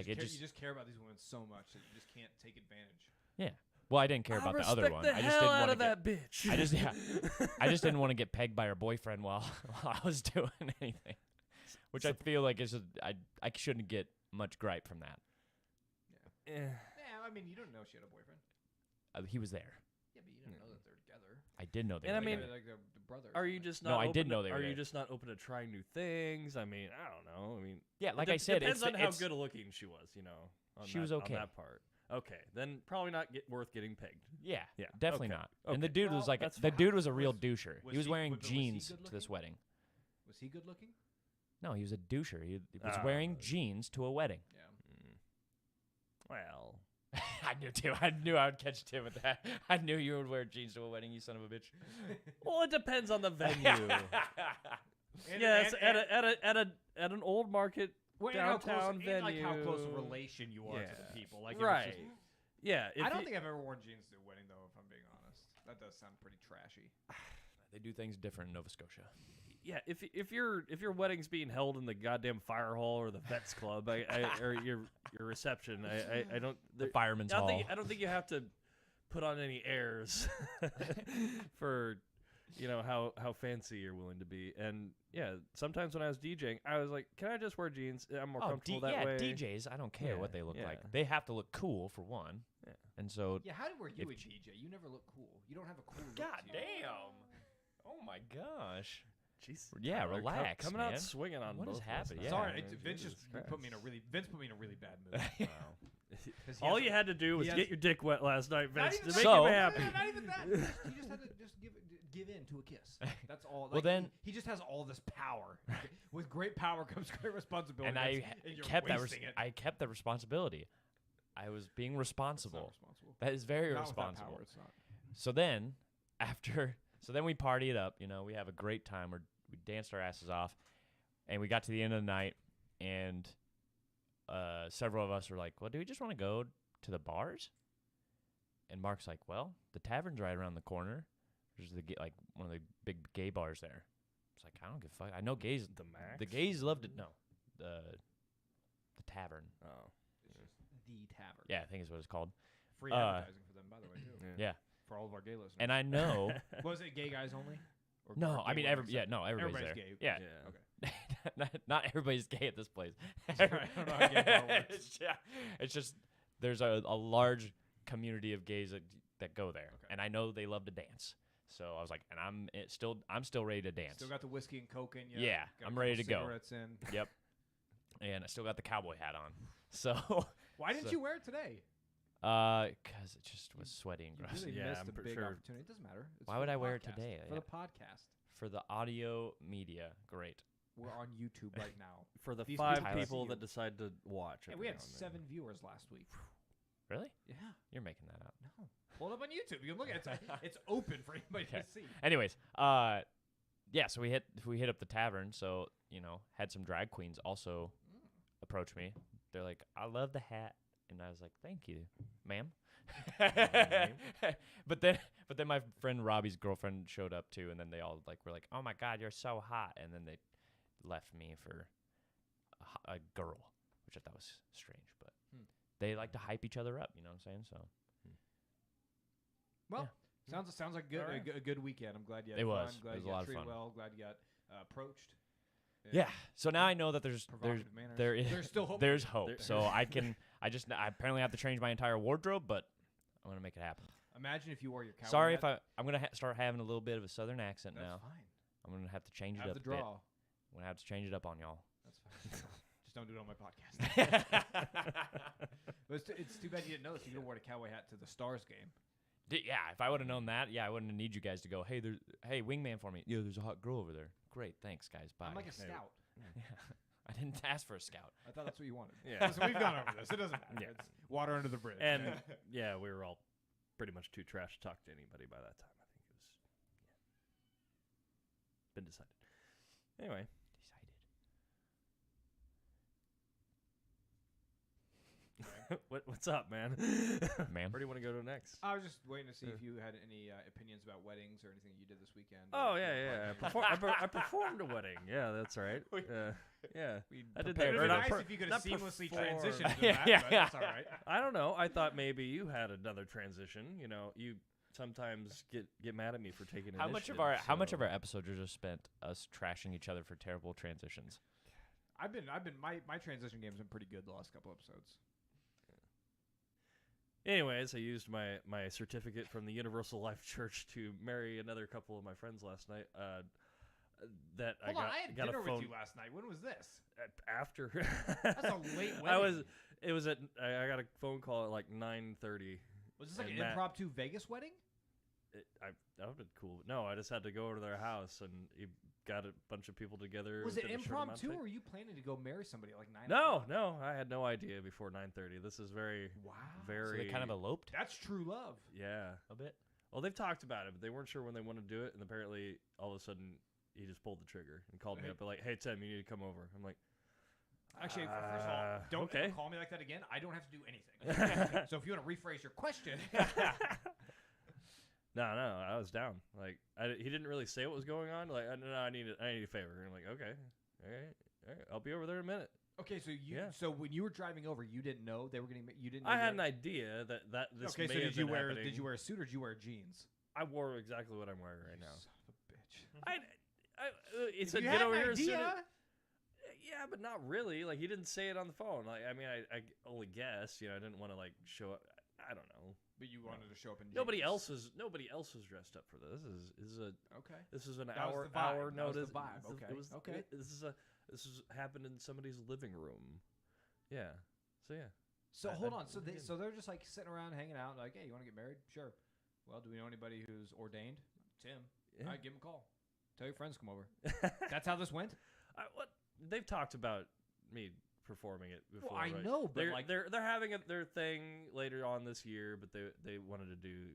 C: You just care about these women so much that you just can't take advantage.
A: Yeah. Well, I didn't care about the other one. I just didn't want to
B: that bitch.
A: I just didn't want to get pegged by her boyfriend while I was doing anything. Which I feel like I shouldn't get much gripe from that.
C: Yeah. I mean, you don't know she had a boyfriend.
A: He was there.
C: Yeah, but you didn't know that they're together.
A: I did know they
B: And
A: were
B: I mean,
A: together.
C: Like the brothers.
B: Are you just not?
A: No, I
B: open
A: did
B: to-
A: know they were
B: Are you
A: there.
B: just not open to trying new things? I mean, I don't know. I mean,
A: Yeah, like I said,
B: depends on how
A: it's
B: good looking she was. You know,
A: She was okay.
B: on that part. Okay, then probably not worth getting pegged.
A: Yeah,
B: Yeah,
A: definitely
B: okay,
A: not. And the
B: okay.
A: dude was
C: Well,
A: like,
B: that's
A: the
B: fine.
A: dude was a real doucher. He was
C: he-
A: wearing
C: was he
A: jeans
C: good
A: to this
C: looking?
A: wedding.
C: Was he good looking?
A: No, he was a doucher. He was wearing jeans to a wedding.
C: Yeah.
B: Well,
A: I knew Tim. I knew I would catch Tim with that. I knew you would wear jeans to a wedding, you son of a bitch.
B: well, it depends on the venue. Yes, at an old market downtown venue.
C: Like how close a relation you are to the people. Like, if it's
B: right.
C: just-
B: Yeah,
C: I don't think I've ever worn jeans to a wedding, though, if I'm being honest. That does sound pretty trashy.
A: They do things different in Nova Scotia.
B: Yeah, if your wedding's being held in the goddamn fire hall or the vets club, or your reception, I don't
A: The fireman's hall.
B: I don't think you have to put on any airs for how fancy you're willing to be. And yeah, sometimes when I was DJing, I was like, can I just wear jeans? I'm more comfortable that way.
A: DJs, I don't care what they look like.
B: Yeah.
A: They have to look cool for one.
B: Yeah.
A: And so
C: Yeah, how were you a DJ? You never look cool. You don't have a cool look.
A: God
C: to you.
A: damn. Oh my gosh.
B: Jeez,
A: Yeah,
B: Tyler,
A: relax,
B: coming
A: man.
B: out swinging on
A: What is
B: both of us
A: happening?
B: now.
A: Yeah.
C: Sorry,
B: Man,
C: Vince
B: Jesus
C: just
B: Christ.
C: put me in a really bad mood.
B: Wow.
C: 'Cause he
B: All
C: has
B: you
C: a-
B: had to do was
C: he has-
B: get your dick wet last night,
C: Not
B: Vince,
C: even
B: to
C: that.
B: make
A: So-
B: him happy.
C: Not even that. He just had to give in to a kiss. That's all.
A: Well, then-
C: he just has all this power. With great power comes great responsibility.
A: And I
C: you're
A: kept that
C: wasting it.
A: I kept that responsibility. I was being
C: It's not
A: responsible.
C: responsible.
A: That is very
C: Not with that
A: responsible.
C: power, it's not.
A: So then, then we partied up. We have a great time. We danced our asses off, and we got to the end of the night, and several of us were like, "Well, do we just want to go to the bars?" And Mark's like, "Well, the tavern's right around the corner. There's one of the big gay bars there." It's like, I don't give a fuck. I know gays.
B: The Max?
A: The gays loved it. No, the tavern.
B: Oh.
C: It's just the tavern.
A: Yeah, I think is what it's called.
C: Free advertising for them, by the way, too.
A: Yeah.
C: For all of our gay listeners.
A: And I know.
C: Was it gay guys only? Or
A: No,
C: gay
A: I mean
C: women?
A: everybody's there.
C: gay.
A: Yeah.
B: Yeah.
C: Okay.
A: not everybody's gay at this place.
C: Sorry, I don't know how gay bar works.
A: It's just there's a large community of gays that go there,
C: Okay.
A: and I know they love to dance. So I was like, and I'm still ready to dance.
C: Still got the whiskey and coke in you.
A: Yeah,
C: got a
A: I'm ready
C: couple
A: to go.
C: cigarettes in.
A: Yep. And I still got the cowboy hat on. So
C: Why didn't
A: So-
C: you wear it today?
A: 'cause it just was sweaty and
C: You
A: gross.
C: really
B: Yeah,
C: missed
B: I'm
C: a
B: pretty
C: big
B: sure.
C: opportunity. It doesn't matter. It's
A: Why
C: for
A: would
C: the
A: I wear it
C: podcast.
A: today?
C: For
A: Yeah.
C: the podcast.
A: For the audio media, great.
C: We're on YouTube right now.
B: For the
C: These
B: 5
C: people
B: people
C: see
B: that
C: you.
B: decide to watch it.
C: Hey, we had 7 viewers last week.
A: Really?
C: Yeah.
A: You're making that up.
C: No. Pull it up on YouTube. You can look at it. It's open for anybody
A: Okay.
C: to see.
A: Anyways, yeah, so we hit up the tavern. So had some drag queens also approach me, they're like, I love the hat. And I was like, thank you, ma'am. But then my friend Robbie's girlfriend showed up too, and then they all like were like, "Oh my God, you're so hot!" And then they left me for a girl, which I thought was strange. But they like to hype each other up. You know what I'm saying? So,
C: well, sounds like good
B: All right.
C: a good weekend. I'm glad you had
A: It
C: fun.
A: was.
C: Glad
A: It was
C: you
A: a
C: got
A: lot of
C: treated
A: fun.
C: well. Glad you got approached.
A: yeah. So now I know that there's
C: Provocative manners.
A: there's
C: still hope.
A: there's hope.
B: There-
A: So I apparently have to change my entire wardrobe, but I'm gonna make it happen.
C: Imagine if you wore your cowboy
A: Sorry
C: hat.
A: if I'm gonna start having a little bit of a southern accent
C: That's
A: now.
C: fine.
A: I'm gonna have to change it
C: Have
A: up
C: the
A: a bit.
C: draw.
A: I'm gonna have to change it up on y'all.
C: That's fine. Just don't do it on my podcast. But it's too bad you didn't know this. You could have worn a cowboy hat to the Stars game.
A: Yeah, if I would have known that, I wouldn't need you guys to go, hey, wingman for me. Yeah, there's a hot girl over there. Great, thanks, guys. Bye.
C: I'm like a scout.
A: Yeah. I didn't ask for a scout.
C: I thought that's what you wanted.
B: Yeah.
C: Listen, we've gone over this. It doesn't matter.
B: Yeah.
C: It's water under the bridge.
B: And yeah, we were all pretty much too trash to talk to anybody by that time. I think it was been decided. Anyway, what's up, man?
A: Ma'am.
B: Where do you want to go to next?
C: I was just waiting to see if you had any opinions about weddings or anything you did this weekend.
B: Oh yeah. I performed a wedding. Yeah, that's right. Yeah, I did that.
C: It would
B: Or
C: be
B: not
C: nice
B: per-
C: if you could
B: not
C: have seamlessly
B: perform.
C: transitioned to
A: Yeah,
C: that,
A: yeah,
C: but
A: yeah.
C: that's all right.
B: I don't know. I thought maybe you had another transition. You know, you sometimes get mad at me for taking
A: How much of
B: initiative,
A: our
B: so-
A: episodes are just spent us trashing each other for terrible transitions?
C: My transition game's been pretty good the last couple episodes.
B: Anyways, I used my certificate from the Universal Life Church to marry another couple of my friends last night. That
C: Hold
B: I
C: on,
B: got,
C: I had
B: got
C: dinner
B: a phone
C: with you last night. When was this?
B: after.
C: That's a late wedding.
B: It was at. I got a phone call at like 9:30.
C: Was this like
B: and
C: an
B: Matt-
C: impromptu Vegas wedding?
B: That would have been cool. No, I just had to go over to their house and he got a bunch of people together.
C: Was it
B: within a short amount of
C: impromptu,
B: time.
C: or were you planning to go marry somebody at like 9
B: No,
C: o'clock?
B: no, I had no idea before 9:30. This is very,
C: Wow.
A: So
B: very.
A: they kind of eloped
C: That's true love.
B: Yeah.
A: a bit.
B: Well, they've talked about it, but they weren't sure when they want to do it, and apparently, all of a sudden, he just pulled the trigger and called me up, like, "Hey Tim, you need to come over." I'm like,
C: Actually, first of all, don't
B: okay.
C: ever call me like that again. I don't have to do anything. So if you want to rephrase your question,
B: No, I was down. Like, he didn't really say what was going on. Like, no, I need a favor. And I'm like, okay, all right, I'll be over there in a minute.
C: okay. So
B: Yeah.
C: so when you were driving over, you didn't know they were getting. You didn't. Know
B: I
C: you
B: had an
C: were-
B: idea that this
C: Okay,
B: may
C: so
B: have
C: did you
B: been
C: wear
B: happening.
C: did you wear a suit or did you wear jeans?
B: I wore exactly what I'm wearing right now.
C: Son of a bitch.
B: He
C: If
B: said,
C: you
B: "Get
C: had
B: over
C: an
B: here as soon as-"
C: idea,
B: Yeah, but not really. Like, he didn't say it on the phone. Like, I mean, I only guessed. You know, I didn't want to like show up. I don't know.
C: but you wanted to show up in jeans.
B: Nobody else is dressed up for this.
C: Okay.
B: This is an
C: That was
B: hour
C: the vibe.
B: hour
C: That was the
B: notice.
C: vibe. Okay. Okay.
B: This is happened in somebody's living room. Yeah. So yeah.
C: So
B: I-
C: hold
B: I-
C: on. So
B: again.
C: they're just like sitting around hanging out, like, hey, you want to get married? Sure. Well, do we know anybody who's ordained? Tim.
B: Yeah.
C: All right, give him a call. Tell your friends to come over. That's how this went.
B: What they've talked about me performing it before.
C: Well, I
B: right?
C: know, but
B: they're
C: like,
B: they're having their thing later on this year, but they wanted to do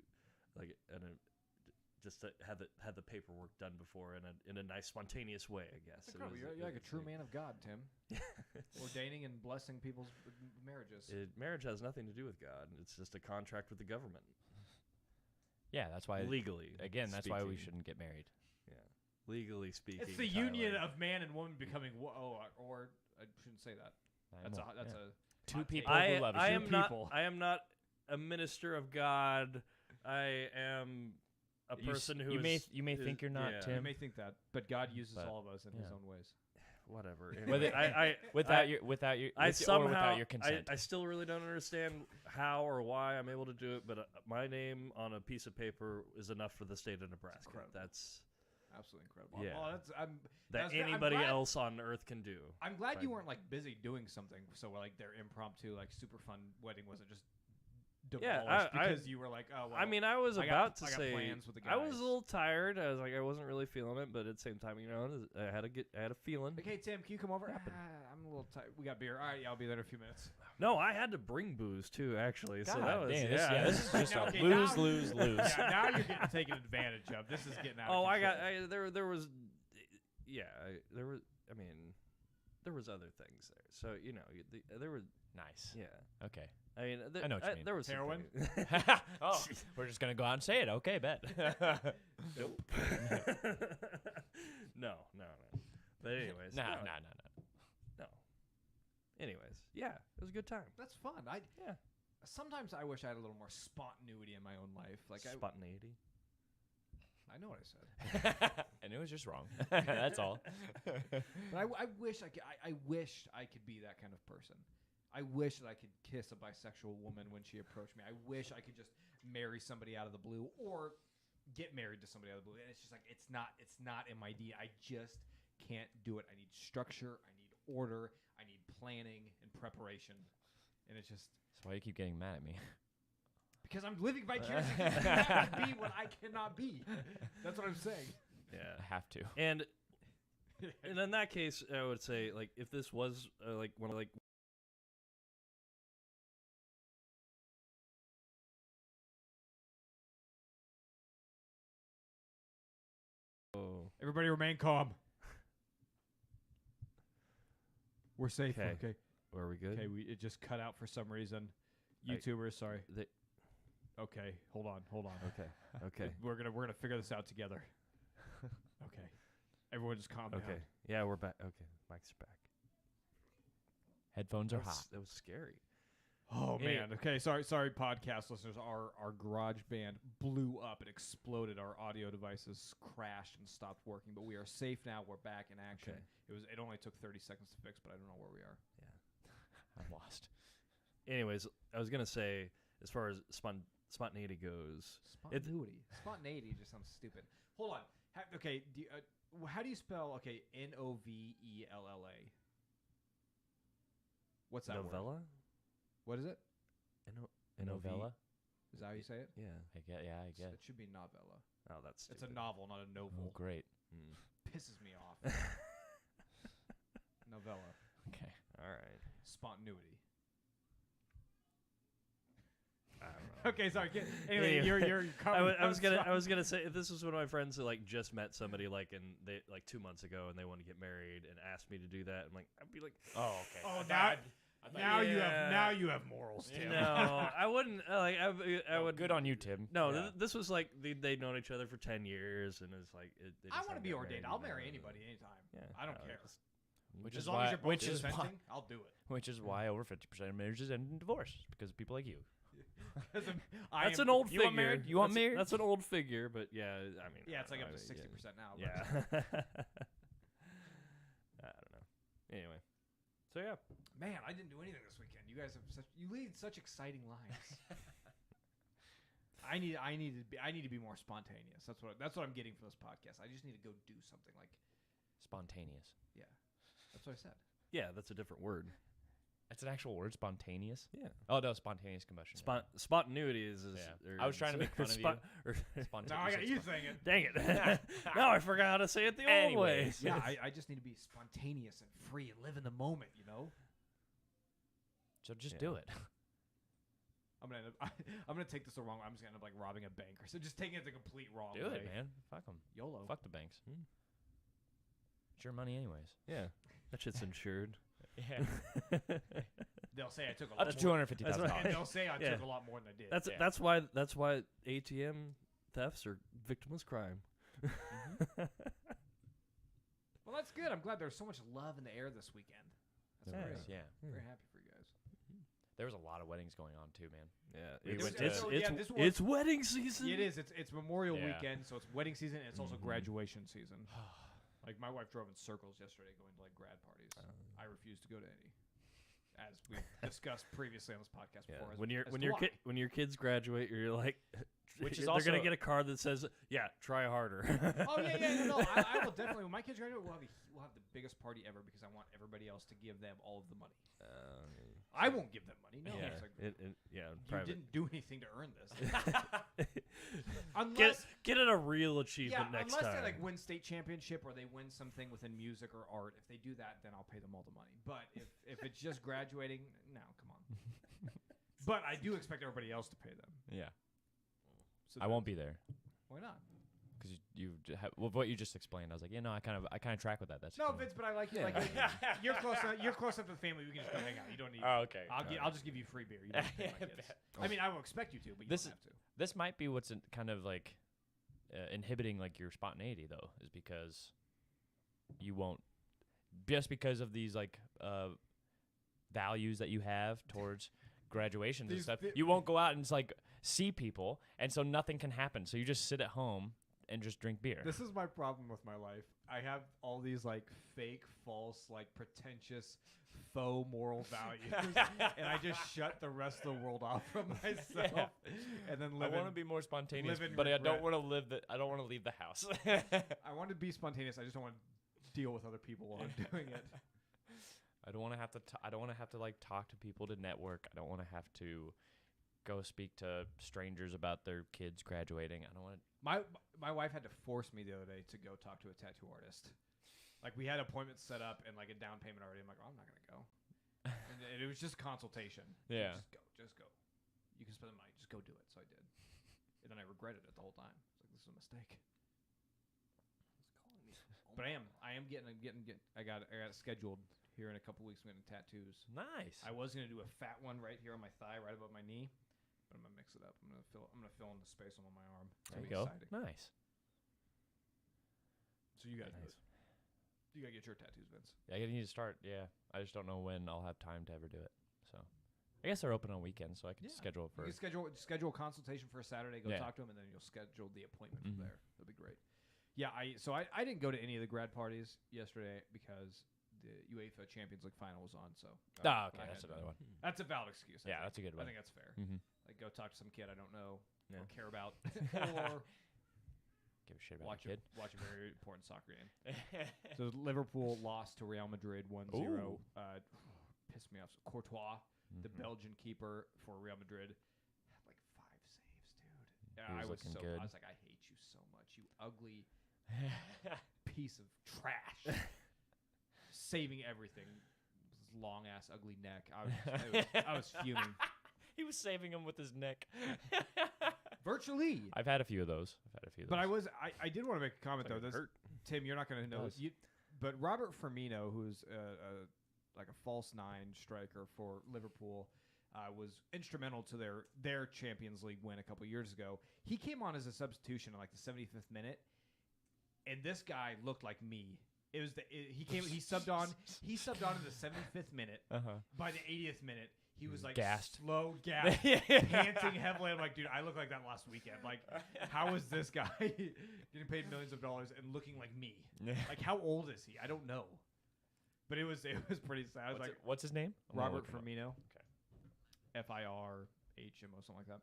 B: like just to have the paperwork done before in a nice spontaneous way, I guess.
C: that's incredible. You're like a true man of God, Tim. Ordaining and blessing people's marriages.
B: Marriage has nothing to do with God. It's just a contract with the government.
A: Yeah, that's why.
B: Legally,
A: Again, that's why we
B: speaking.
A: shouldn't get married.
B: Yeah, legally speaking.
C: It's the union of man and woman becoming. Or I shouldn't say that. That's a
A: Two
C: hot take.
A: people who love each
B: I
A: other.
B: am not.
C: people.
B: I am not a minister of God. I am a person who
A: you may
B: is-
A: you may
B: is-
A: think you're not,
B: yeah.
C: You
A: Tim.
C: may think that, but God uses
A: But,
C: all of us in His
A: yeah.
C: own ways.
B: Whatever.
A: Whether-
B: Anyway,
A: Without
B: I-
A: your
B: I
A: with or
B: somehow
A: without your consent.
B: I still really don't understand how or why I'm able to do it, but my name on a piece of paper is enough for the state of Nebraska.
C: incredible.
B: That's
C: Absolutely incredible.
B: Yeah.
C: Well,
B: that
C: that's- I'm
B: anybody
C: glad-
B: else on earth can do.
C: I'm glad you
B: Fine.
C: weren't like busy doing something. So like their impromptu, like super fun wedding wasn't just
B: Yeah,
C: demolished
B: I-
C: because you were like, oh well.
B: I mean, I was
C: I
B: about
C: got
B: to say
C: plans with the
B: I was
C: guys.
B: a little tired. I was like, I wasn't really feeling it, but at the same time, you know, I had a feeling.
C: like, hey Tim, can you come over? I'm a little tired. We got beer. All right, yeah, I'll be there in a few minutes.
B: No, I had to bring booze too, actually. so
A: God
B: that was
A: damn,
B: yeah.
A: this is just
C: Okay,
A: a lose,
C: now-
A: lose, lose.
C: Yeah, now you're getting taken advantage of. This is getting out.
B: Oh,
C: of
B: I got
C: control.
B: there was, yeah, there was. I mean, there was other things there. So you know, there were
A: Nice.
B: Yeah.
A: Okay.
B: I mean,
A: I know what you mean.
B: There was some
C: Heroin?
B: things-
A: Oh, we're just gonna go out and say it. Okay, bet.
B: Nope. No. But anyways,
A: No.
B: no. Anyways, yeah, it was a good time.
C: That's fun.
B: Yeah.
C: Sometimes I wish I had a little more spontaneity in my own life. Like
B: Spontaneity.
C: I know what I said.
A: And it was just wrong. That's all.
C: But I wish I wished I could be that kind of person. I wish that I could kiss a bisexual woman when she approached me. I wish I could just marry somebody out of the blue or get married to somebody out of the blue. And it's just like it's not in my DNA. I just can't do it. I need structure. I need order. I need planning and preparation. And it's just
A: That's why you keep getting mad at me.
C: because I'm living vicariously. You have to be what I cannot be. That's what I'm saying.
B: Yeah.
A: I have to.
B: And in that case, I would say like if this was like one of like. Oh.
C: Everybody remain calm. We're safe.
B: Okay.
C: Okay.
B: Are we good?
C: Okay. It just cut out for some reason.
B: I-
C: YouTubers, sorry.
B: They-
C: Okay. Hold on.
B: Okay.
C: We're gonna figure this out together. Okay. Everyone just calm down.
B: Okay. Yeah, we're back. Okay. Mike's back.
A: Headphones are hot.
B: That was scary.
C: Oh
B: Any-
C: man. Okay. Sorry, podcast listeners. Our garage band blew up. It exploded. Our audio devices crashed and stopped working. But we are safe now. We're back in action.
B: Okay.
C: It only took 30 seconds to fix, but I don't know where we are.
A: I'm lost.
B: Anyways, I was gonna say as far as spontaneity goes,
C: Spontaneity just sounds stupid. Hold on. Okay. How do you spell? Okay, Novella. What's that word?
B: novella.
C: What is it?
A: A novella?
C: Is that how you say it?
B: Yeah.
A: I guess.
C: It should be novella.
B: Oh, that's.
C: It's a
B: stupid.
C: novel, not a
A: Oh,
C: novel.
A: great.
B: Mm.
C: Pisses me off. Novella.
A: Okay.
B: All right.
C: Spontaneity.
B: I don't know.
C: Okay, sorry. Anyway,
B: Yeah.
C: you're
B: I was gonna say if this was one of my friends who like just met somebody like in they like 2 months ago and they want to get married and asked me to do that. I'd be like,
A: Oh, okay.
C: Oh,
B: now
C: you have morals, Tim.
B: no, I wouldn't. I would.
A: Good on you, Tim.
B: No,
A: Yeah.
B: this was like they'd known each other for 10 years and it's like they
C: I
B: just
C: want to
B: hadn't
C: be
B: got
C: ordained.
B: married,
C: I'll
B: you
C: marry
B: know.
C: anybody anytime.
B: Yeah,
C: I don't
B: no,
C: care.
B: it's-
A: Which
C: As
A: is
C: long
A: why,
C: as you're both
A: which is
C: consenting,
A: why,
C: I'll do it.
A: which is why over 50% of marriages end in divorce because of people like you.
B: That's an old
A: you
B: figure.
A: want married? You want
B: That's-
A: married?
B: That's an old figure, but yeah, I mean.
C: Yeah, it's like
B: I
C: up to
B: don't know,
C: 60% now. but-
B: Yeah. I don't know. Anyway, so yeah.
C: Man, I didn't do anything this weekend. You guys lead such exciting lives. I need to be more spontaneous. That's what I'm getting from this podcast. I just need to go do something like
A: Spontaneous.
C: that's what I said.
B: Yeah, that's a different word.
A: That's an actual word, spontaneous?
B: Yeah.
A: Oh, no, spontaneous combustion.
B: Spontaneity is
A: Yeah.
B: or
A: I was trying to make fun of you.
C: Now I got you saying it.
B: Dang it. Now I forgot how to say it the old way.
A: Anyways.
C: Yeah, I just need to be spontaneous and free and live in the moment.
A: So just
B: Yeah.
A: do it.
C: I'm gonna take this the wrong way. I'm just gonna end up like robbing a bank or so. Just taking it the complete wrong
A: Do
C: way.
A: it, man. Fuck them.
C: YOLO.
A: Fuck the banks.
B: Hmm.
A: It's your money anyways.
B: Yeah. That shit's insured.
A: Yeah.
C: They'll say I took a lot
A: Up to
C: more.
A: $250,000.
C: And they'll say I
B: Yeah.
C: took a lot more than I did.
B: That's why ATM thefts are victimless crime.
C: Well, that's good. I'm glad there's so much love in the air this weekend. That's
A: There
C: great.
A: is, yeah.
C: Very happy for you guys.
A: There was a lot of weddings going on too, man.
B: Yeah,
A: We
B: it's
A: went
B: it's,
A: to-
B: it's,
C: Yeah, this
B: it's wedding season.
C: It is. It's Memorial
A: Yeah.
C: weekend, so it's wedding season, and it's also
A: Mhm.
C: graduation season. Like my wife drove in circles yesterday, going to like grad parties. I refuse to go to any, as we've discussed previously on this podcast
B: Yeah.
C: before.
B: When your kids graduate, you're like,
A: Which is
B: they're
A: also-
B: gonna get a card that says, "Yeah, try harder."
C: Oh yeah. No, I will definitely. When my kids graduate, we'll have the biggest party ever because I want everybody else to give them all of the money. I won't give them money. No,
B: yeah,
C: it's like,
B: yeah.
C: you
B: Private.
C: didn't do anything to earn this. Unless
B: Get it a real achievement next
C: unless
B: time.
C: they like win state championship or they win something within music or art. If they do that, then I'll pay them all the money. But if it's just graduating, no, come on. But I do expect everybody else to pay them.
A: Yeah.
C: So
A: I won't be there
C: Why not?
A: Because with what you just explained, I was like, I kind of track with that. That's
C: No,
A: cool.
C: Vince, but I like you.
A: Yeah.
C: Like you're close enough. You're close enough to the family. We can just go hang out. You don't need.
A: Oh, okay.
C: I'll just give you free beer. You don't have to pay my kids. I mean, I will expect you to, but you don't have to.
A: This might be what's kind of like inhibiting like your spontaneity though, is because you won't, just because of these like values that you have towards graduations and stuff. You won't go out and just like see people, and so nothing can happen. So you just sit at home and just drink beer.
C: This is my problem with my life. I have all these like fake, false, like pretentious, faux moral values, and I just shut the rest of the world off from myself, and then
A: I want to be more spontaneous,
C: live in
A: but I
C: regret.
A: don't want to live. I don't want to leave the house.
C: I want to be spontaneous. I just don't want to deal with other people while I'm doing it.
A: I don't want to have to. I don't want to have to like talk to people to network. I don't want to have to go speak to strangers about their kids graduating. I don't want to.
C: My wife had to force me the other day to go talk to a tattoo artist. Like we had appointments set up and like a down payment already. I'm like, I'm not gonna go. And it was just consultation.
A: Yeah.
C: Just go. You can spend the money. Just go do it. So I did. And then I regretted it the whole time. It's like, this is a mistake. But I am getting. I got it scheduled here in a couple weeks. I'm getting tattoos.
A: Nice.
C: I was gonna do a fat one right here on my thigh, right above my knee, but I'm gonna mix it up. I'm gonna fill in the space on my arm. It's
A: There you
C: gonna
A: go.
C: be exciting.
A: Nice.
C: So you guys,
A: Nice.
C: you gotta get your tattoos, Vince.
A: Yeah, I need to start. Yeah, I just don't know when I'll have time to ever do it. So, I guess they're open on weekends, so I can schedule it for.
C: You can schedule a consultation for a Saturday. Go
A: Yeah.
C: talk to them, and then you'll schedule the appointment
A: Mhm.
C: from there. That'll be great. Yeah, I didn't go to any of the grad parties yesterday because the UEFA Champions League final was on. So
A: Okay,
C: I
A: that's
C: had
A: another one.
C: That's a valid excuse. I
A: Yeah,
C: think.
A: that's a good
C: I
A: one.
C: think that's fair.
A: Mm-hmm.
C: Like go talk to some kid I don't know
B: Yeah.
C: or care about, or
A: Give a shit about
C: watch
A: the kid.
C: watch a very important soccer game. So Liverpool lost to Real Madrid 1-0. Pissed me off. Courtois, the
A: Mhm.
C: Belgian keeper for Real Madrid, had like 5 saves, dude. Yeah,
A: He was
C: I was
A: looking
C: so.
A: good.
C: I was like, I hate you so much, you ugly piece of trash. Saving everything. His long ass ugly neck. I was fuming.
A: He was saving him with his neck.
C: Virtually.
A: I've had a few of those.
C: But I did want to make a comment though.
B: Like
C: This, Tim, you're not going to know
A: Does.
C: this. But Robert Firmino, who's like a false 9 striker for Liverpool, was instrumental to their Champions League win a couple years ago. He came on as a substitution in like the 75th minute, and this guy looked like me. It was he subbed on in the 75th minute. By the 80th minute, he was like
A: gassed.
C: slow gas, panting heavily. I'm like, dude, I look like that last weekend. Like, how is this guy getting paid millions of dollars and looking like me? Like, how old is he? I don't know. But it was pretty sad. I was like,
A: what's his name?
C: Robert Firmino.
A: Okay.
C: FIRHMO, something like that.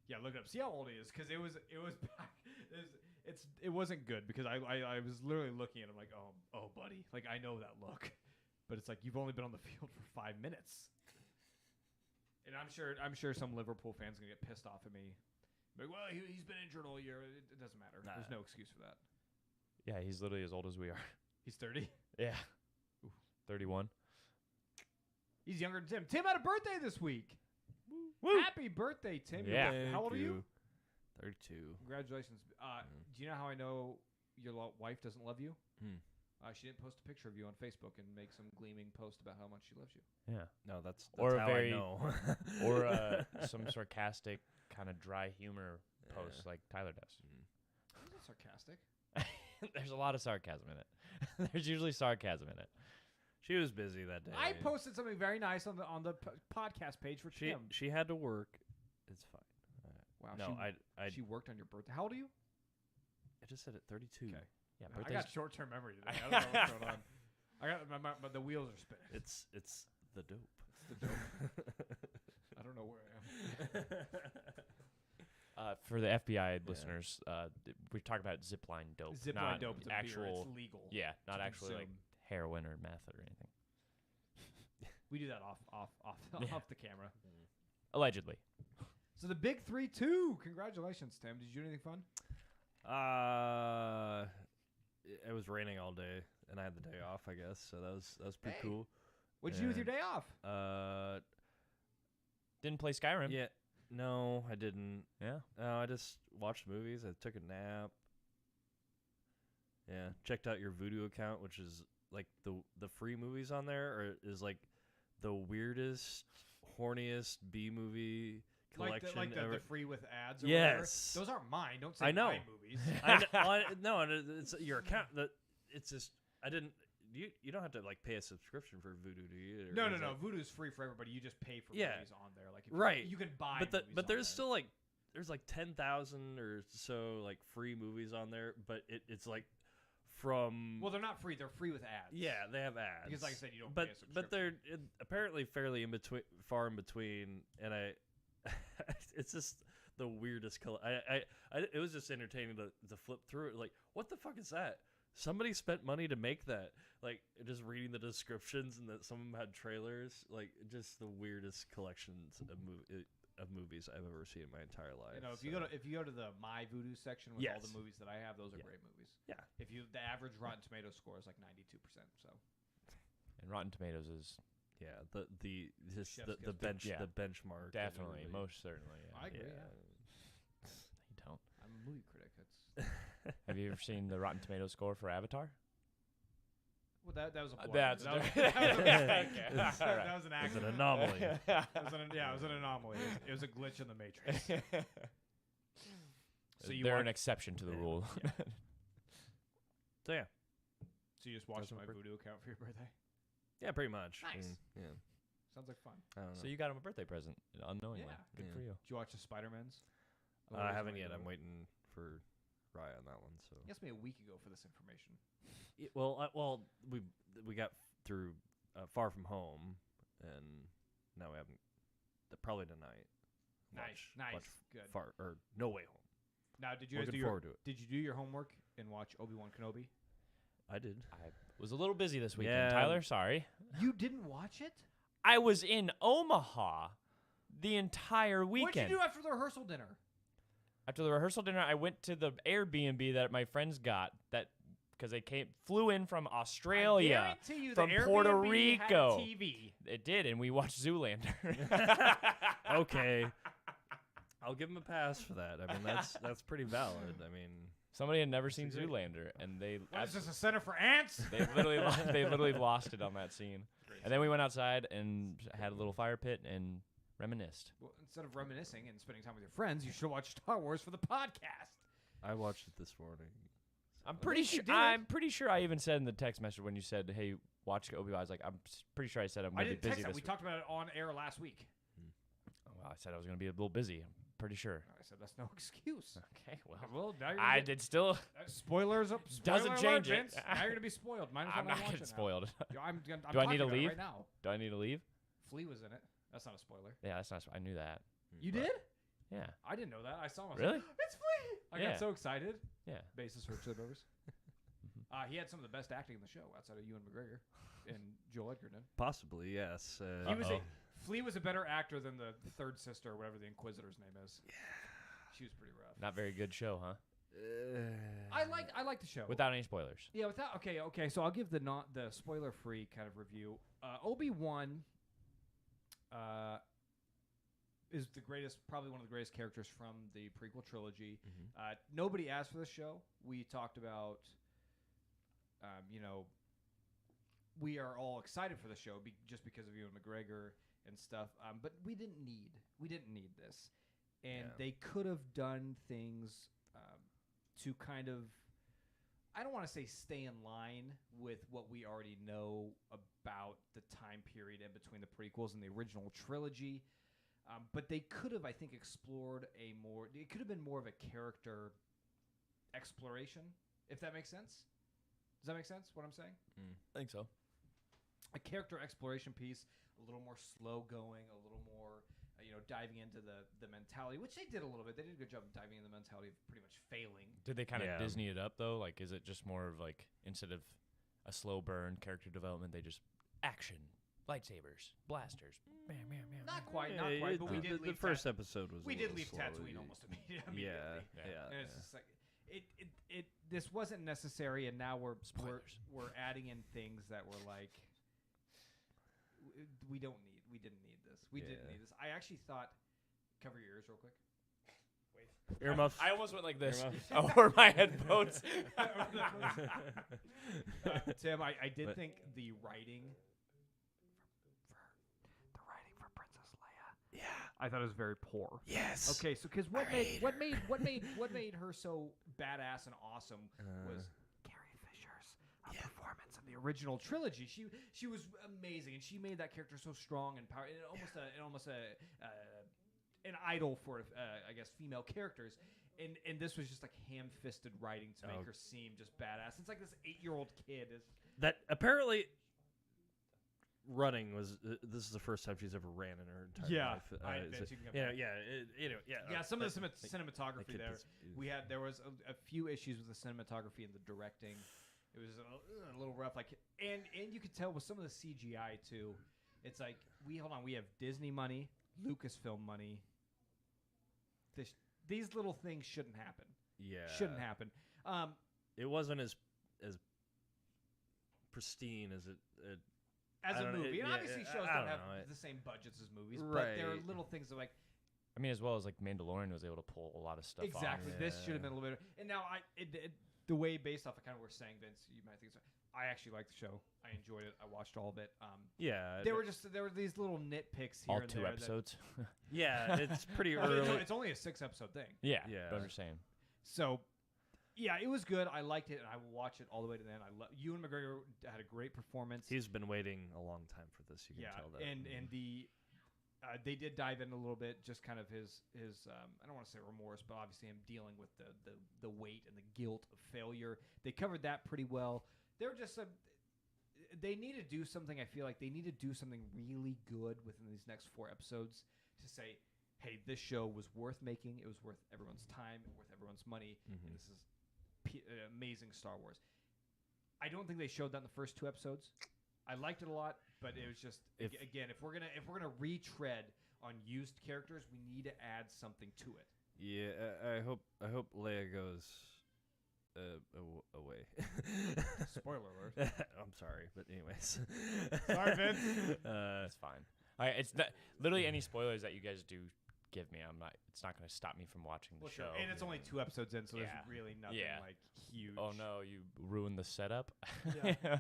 C: Yeah, look it up. See how old he is, because it was back. It wasn't good, because I was literally looking at him like, oh buddy, like I know that look, but it's like you've only been on the field for 5 minutes, and I'm sure some Liverpool fans gonna get pissed off at me. Like, well, he's been injured all year. It doesn't matter.
B: Nah.
C: There's no excuse for that.
A: Yeah, he's literally as old as we are.
C: He's 30.
A: Yeah. 31.
C: He's younger than Tim. Tim had a birthday this week.
A: Woo.
C: Happy birthday, Tim.
A: Yeah.
C: How old are you?
B: 32.
C: Congratulations. Do you know how I know your wife doesn't love you?
B: Hmm.
C: She didn't post a picture of you on Facebook and make some gleaming post about how much she loves you.
A: Yeah.
B: No, that's
A: Or a
B: how
A: very-
B: I know.
A: Or some sarcastic kind of dry humor post like Tyler does.
C: Isn't that sarcastic?
A: There's a lot of sarcasm in it. There's usually sarcasm in it.
B: She was busy that day.
C: I posted something very nice on the podcast page for Tim.
B: She had to work. It's fine.
C: Wow.
B: No,
C: she worked on your birthday. How old are you?
B: I just said it 32.
C: Okay.
A: Yeah,
C: I got short-term memory today. I don't know what's going on. I got but the wheels are spinning.
B: It's the dope.
C: It's the dope. I don't know where I am.
A: For the FBI listeners, we talk about zipline dope.
C: Zipline
A: not
C: dope is
A: actual.
C: a beer. It's legal.
A: Yeah, not
C: to
A: actually like
C: consume.
A: heroin or meth or anything.
C: We do that off
A: Yeah.
C: off the camera.
A: Allegedly.
C: So the big 3-2. Congratulations, Tim. Did you do anything fun?
B: It was raining all day, and I had the day off, I guess. So that was pretty
C: Hey.
B: cool.
C: What'd you do with your day off?
A: Didn't play Skyrim.
B: Yeah, no, I didn't.
A: Yeah.
B: No, I just watched movies. I took a nap. checked out your Vudu account, which is like the free movies on there, or is like the weirdest, horniest B movie collection
C: like
B: ever.
C: the free with ads. Or whatever.
B: Yes,
C: Those aren't mine. Don't say
B: I know.
C: my movies.
B: No, it's your account. That it's just I didn't. You don't have to like pay a subscription for Vudu, do you?
C: No. Vudu's free for everybody. You just pay for movies on there. Like
B: right.
C: You can buy.
B: But there's still like there's like 10,000 or so like free movies on there. But it's like from.
C: Well, they're not free. They're free with ads.
B: Yeah, they have ads.
C: Because like I said, you don't pay a subscription.
B: But they're apparently fairly far in between, and it's just the weirdest color. It was just entertaining to flip through it. Like, what the fuck is that? Somebody spent money to make that. Like, just reading the descriptions and that some of them had trailers. Like, just the weirdest collections of movies I've ever seen in my entire life.
C: You know, if you go to the My Vudu section with all the movies that I have, those are great movies. Yeah. The average Rotten Tomatoes score is like 92%. So.
A: And Rotten Tomatoes is.
B: Yeah, the benchmark.
A: Definitely, most certainly. Yeah.
C: I agree.
A: Yeah. You don't.
C: I'm a movie critic.
A: Have you ever seen the Rotten Tomatoes score for Avatar?
C: Well, that was a blur.
A: That was
C: an accident.
B: It was an anomaly.
C: It was an anomaly. It was a glitch in the Matrix.
A: So they're an exception to the rule.
B: Yeah. So yeah.
C: So you just watched my Vudu account for your birthday?
B: Yeah, pretty much.
C: Nice.
B: Yeah.
C: Sounds like fun.
B: I don't know.
A: So you got him a birthday present unknowingly.
C: Yeah.
A: Good for you.
C: Did you watch the Spider-Mans?
B: I haven't yet. I'm waiting for Rye on that one. So.
C: You asked me a week ago for this information.
B: We got through Far From Home, and now we haven't. Probably tonight.
C: Nice. Good.
B: No Way Home.
C: Now, did you do your homework and watch Obi-Wan Kenobi?
B: I did.
A: I was a little busy this weekend,
B: Yeah.
A: Tyler. Sorry.
C: You didn't watch it?
A: I was in Omaha the entire weekend.
C: What did you do after the rehearsal dinner?
A: After the rehearsal dinner, I went to the Airbnb that my friends got because they flew in from Australia,
C: I guarantee you
A: from
C: the Airbnb
A: Puerto Rico.
C: Had TV.
A: It did, and we watched Zoolander.
B: Okay, I'll give him a pass for that. I mean, that's pretty valid. I mean,
A: somebody had never seen Zoolander, and they.
C: What is this, a center for ants?
A: They literally lost it on that scene. And then we went outside and had a little fire pit and reminisced.
C: Well, instead of reminiscing and spending time with your friends, you should watch Star Wars for the podcast.
B: I watched it this morning.
A: I'm pretty sure I even said in the text message when you said, "Hey, watch Obi-Wan." I was like, I'm pretty sure I said I'm going to be busy.
C: We talked about it on air last week.
A: Oh, well, I said I was going to be a little busy. I'm pretty sure.
C: I said that's no excuse.
A: Okay, well
C: now
A: I did still.
C: Spoilers up.
A: Doesn't change it.
C: Vince. Now you're going to be spoiled.
A: I'm not getting spoiled.
C: I'm
A: Do I need to leave
C: right now?
A: Do I need to leave?
C: Flea was in it. That's not a spoiler.
A: Yeah, that's not. I knew that.
C: You did?
A: Yeah.
C: I didn't know that. I saw him.
A: Really?
C: It's Flea. I got so excited.
A: Yeah.
C: Basis for Chili Peppers. He had some of the best acting in the show outside of Ewan McGregor and Joel Edgerton.
B: Possibly, yes.
C: Flea was a better actor than the third sister, or whatever the Inquisitor's name is. Yeah. She was pretty rough.
A: Not very good show, huh?
C: I like the show.
A: Without any spoilers.
C: Yeah, okay. So I'll give the spoiler free kind of review. Obi-Wan is probably one of the greatest characters from the prequel trilogy. Mm-hmm. Nobody asked for this show. We talked about, we are all excited for the show just because of Ewan McGregor and stuff. But we didn't need this, and they could have done things to kind of, I don't want to say stay in line with what we already know about the time period in between the prequels and the original trilogy. But they could have, I think, explored it could have been more of a character exploration, if that makes sense. Does that make sense, what I'm saying?
A: I think so.
C: A character exploration piece, a little more slow going, a little more, diving into the mentality, which they did a little bit. They did a good job of diving into the mentality of pretty much failing.
A: Did they kind of Disney it up, though? Like, is it just more of like, instead of a slow burn character development, they just action, lightsabers, blasters.
C: Not quite, but we did leave
B: the first episode was
C: we
B: a
C: did
B: little
C: leave
B: slow.
C: Tatooine almost immediately.
B: Yeah.
C: And it's just like this wasn't necessary, and now we're adding in things that were like we didn't need this. We didn't need this. I actually thought, cover your ears real quick.
B: Earmuff.
A: I almost went like this
B: Earmuff.
A: over my headphones.
C: Tim, I did think the writing for Princess Leia.
A: Yeah.
C: I thought it was very poor.
A: Yes.
C: Okay, so because what made her so badass and awesome was Carrie Fisher's performance in the original trilogy. She was amazing, and she made that character so strong and powerful. Almost an idol for I guess female characters. And this was just like ham-fisted writing to make her seem just badass. It's like this 8-year-old kid is
B: That apparently running was this is the first time she's ever ran in her entire life.
C: I bet you can get
B: yeah.
C: some of the cinematography there was a few issues with the cinematography and the directing. It was a little rough, like, and you could tell with some of the CGI too. It's like we have Disney money, Lucasfilm money. These little things shouldn't happen.
B: Yeah,
C: shouldn't happen.
B: It wasn't as pristine as it
C: as a movie. And obviously shows don't have the same budgets as movies, but there are little things that, like,
A: I mean, as well as like Mandalorian was able to pull a lot of stuff
C: exactly.
A: off.
C: This should have been a little bit. And now the way based off of kind of what we're saying, Vince, you might think I actually liked the show. I enjoyed it. I watched all of it. There were these little nitpicks here
A: all
C: and
A: 2
C: there
A: episodes.
B: Yeah, it's pretty early.
C: It's only a 6-episode thing.
A: Yeah,
B: Yeah.
A: but I'm just saying.
C: So, yeah, it was good. I liked it, and I will watch it all the way to the end. Ewan McGregor had a great performance.
B: He's been waiting a long time for this. You can tell that.
C: And they did dive in a little bit, just kind of his I don't want to say remorse, but obviously him dealing with the weight and the guilt of failure. They covered that pretty well. They were just they need to do something. I feel like they need to do something really good within these next 4 episodes to say, hey, this show was worth making. It was worth everyone's time, worth everyone's money.
B: Mm-hmm.
C: And this is amazing Star Wars. I don't think they showed that in the first 2 episodes. I liked it a lot, but it was just if we're gonna retread on used characters, we need to add something to it.
B: Yeah, I hope Leia goes away.
C: Spoiler alert.
B: I'm sorry, but anyways.
C: Sorry, Vince.
A: It's fine. It's not, literally any spoilers that you guys do give me. It's not going to stop me from watching the show.
C: And it's only 2 episodes in, so there's really nothing like huge.
A: Oh no, you ruined the setup.
C: Yeah.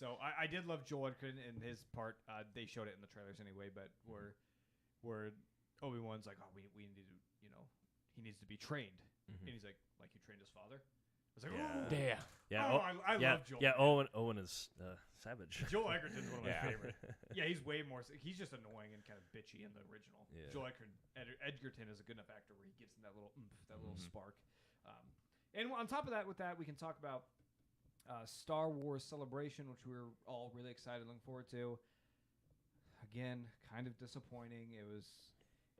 C: So I did love Joel Edgerton in his part. They showed it in the trailers anyway, but where Obi-Wan's like, oh, we need to, he needs to be trained, and he's like he trained his father. I was like, oh,
A: damn.
B: Yeah,
C: I love Joel.
B: Yeah, Owen is savage.
C: Joel Edgerton's one of my favorite. Yeah, he's way more. He's just annoying and kind of bitchy in the original. Yeah. Joel Edgerton is a good enough actor where he gives him that little oomph, that little spark. And on top of that, we can talk about Star Wars Celebration, which we were all really excited, looking forward to. Again, kind of disappointing.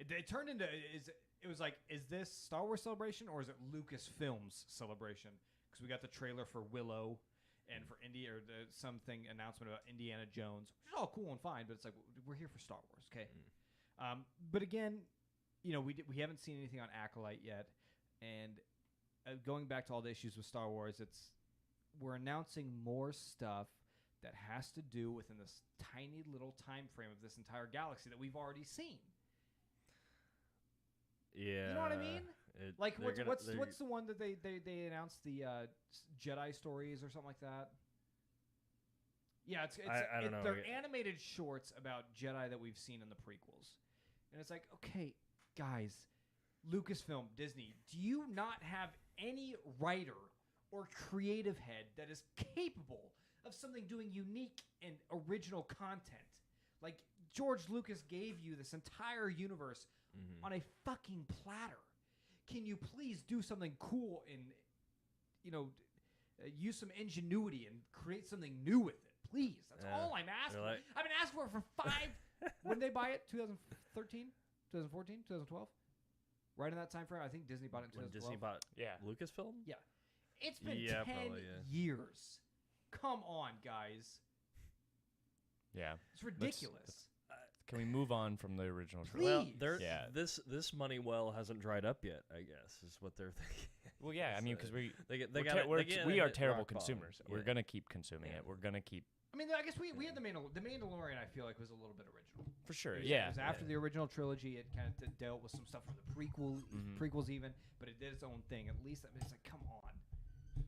C: It turned into it was like, is this Star Wars Celebration or is it Lucasfilm's Celebration? Because we got the trailer for Willow and for something announcement about Indiana Jones, which is all cool and fine, but it's like, we're here for Star Wars, okay? But again, we haven't seen anything on Acolyte yet, and going back to all the issues with Star Wars, we're announcing more stuff that has to do within this tiny little time frame of this entire galaxy that we've already seen.
B: Yeah,
C: you know what I mean? What's the one that they announced, the Jedi stories or something like that? Yeah,
B: I don't know.
C: They're animated shorts about Jedi that we've seen in the prequels, and it's like, okay, guys, Lucasfilm, Disney, do you not have any writer or creative head that is capable of something doing unique and original content? Like, George Lucas gave you this entire universe on a fucking platter. Can you please do something cool and, use some ingenuity and create something new with it? Please. That's all I'm asking. I've been asking for 5. When did they buy it? 2013? 2014? 2012? Right in that time frame. I think Disney bought it in 2012.
B: Disney bought Lucasfilm?
C: Yeah. It's been 10 years. Come on, guys.
A: Yeah.
C: It's ridiculous.
A: Can we move on from the original
C: trailer?
B: Well, this money well hasn't dried up yet, I guess, is what they're thinking.
A: Well, yeah, I mean, because we
B: we
A: are terrible consumers. We're gonna keep consuming it. We're gonna keep.
C: I mean, I guess we had the Mandalorian. I feel like was a little bit original.
A: For sure,
C: It was after the original trilogy. It kind of dealt with some stuff from the prequels even, but it did its own thing. At least it's like, come on,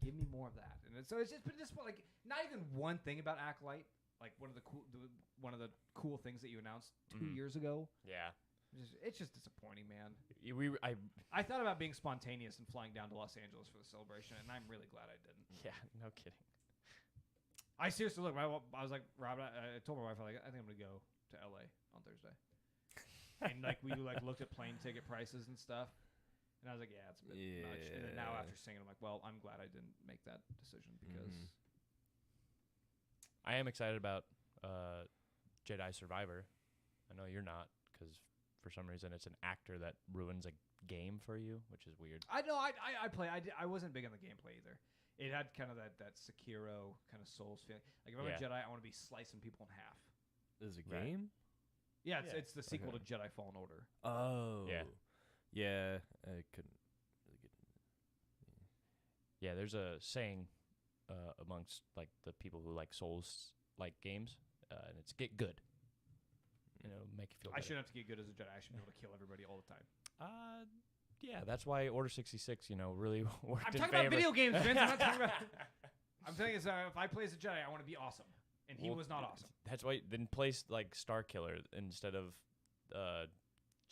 C: give me more of that. And so it's just like not even one thing about Acolyte. Like one of the cool things that you announced 2 years ago.
A: Yeah.
C: It's just disappointing, man.
A: I
C: thought about being spontaneous and flying down to Los Angeles for the celebration, and I'm really glad I didn't.
A: Yeah, no kidding.
C: I seriously look. I was like, Rob. I told my wife, I think I'm gonna go to LA on Thursday, and like we looked at plane ticket prices and stuff, and I was like, yeah, it's a bit much. And then now after seeing it, I'm like, well, I'm glad I didn't make that decision because
A: I am excited about Jedi Survivor. I know you're not because. For some reason, it's an actor that ruins a game for you, which is weird.
C: I know. I play. I wasn't big on the gameplay either. It had kind of that Sekiro kind of Souls feeling. Like if I'm a Jedi, I want to be slicing people in half.
B: Is it a game?
C: Yeah, it's the sequel to Jedi Fallen Order.
B: Oh. Yeah. I couldn't really get into it.
A: Yeah, there's a saying amongst like the people who like Souls like games, and it's get good. You know, make you feel better.
C: I shouldn't have to get good as a Jedi. I should be able to kill everybody all the time.
A: Yeah, that's why Order 66, really worked
C: I'm
A: in
C: talking
A: favor.
C: about video games, Vince. I'm not talking about... I'm telling you, if I play as a Jedi, I want to be awesome. And he was not awesome.
A: That's why then place like Star Killer instead of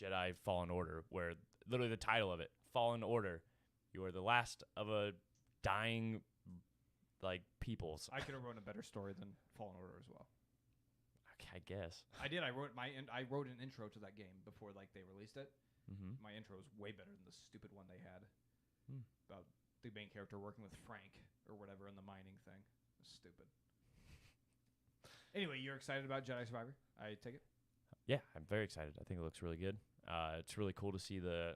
A: Jedi Fallen Order, where literally the title of it, Fallen Order, you are the last of a dying like peoples.
C: I could have written a better story than Fallen Order as well.
A: I guess
C: I did. I wrote an intro to that game before like they released it.
A: Mm-hmm.
C: My intro was way better than the stupid one they had about the main character working with Frank or whatever in the mining thing. It was stupid. Anyway, you're excited about Jedi Survivor? I take it.
A: Yeah, I'm very excited. I think it looks really good. It's really cool to see this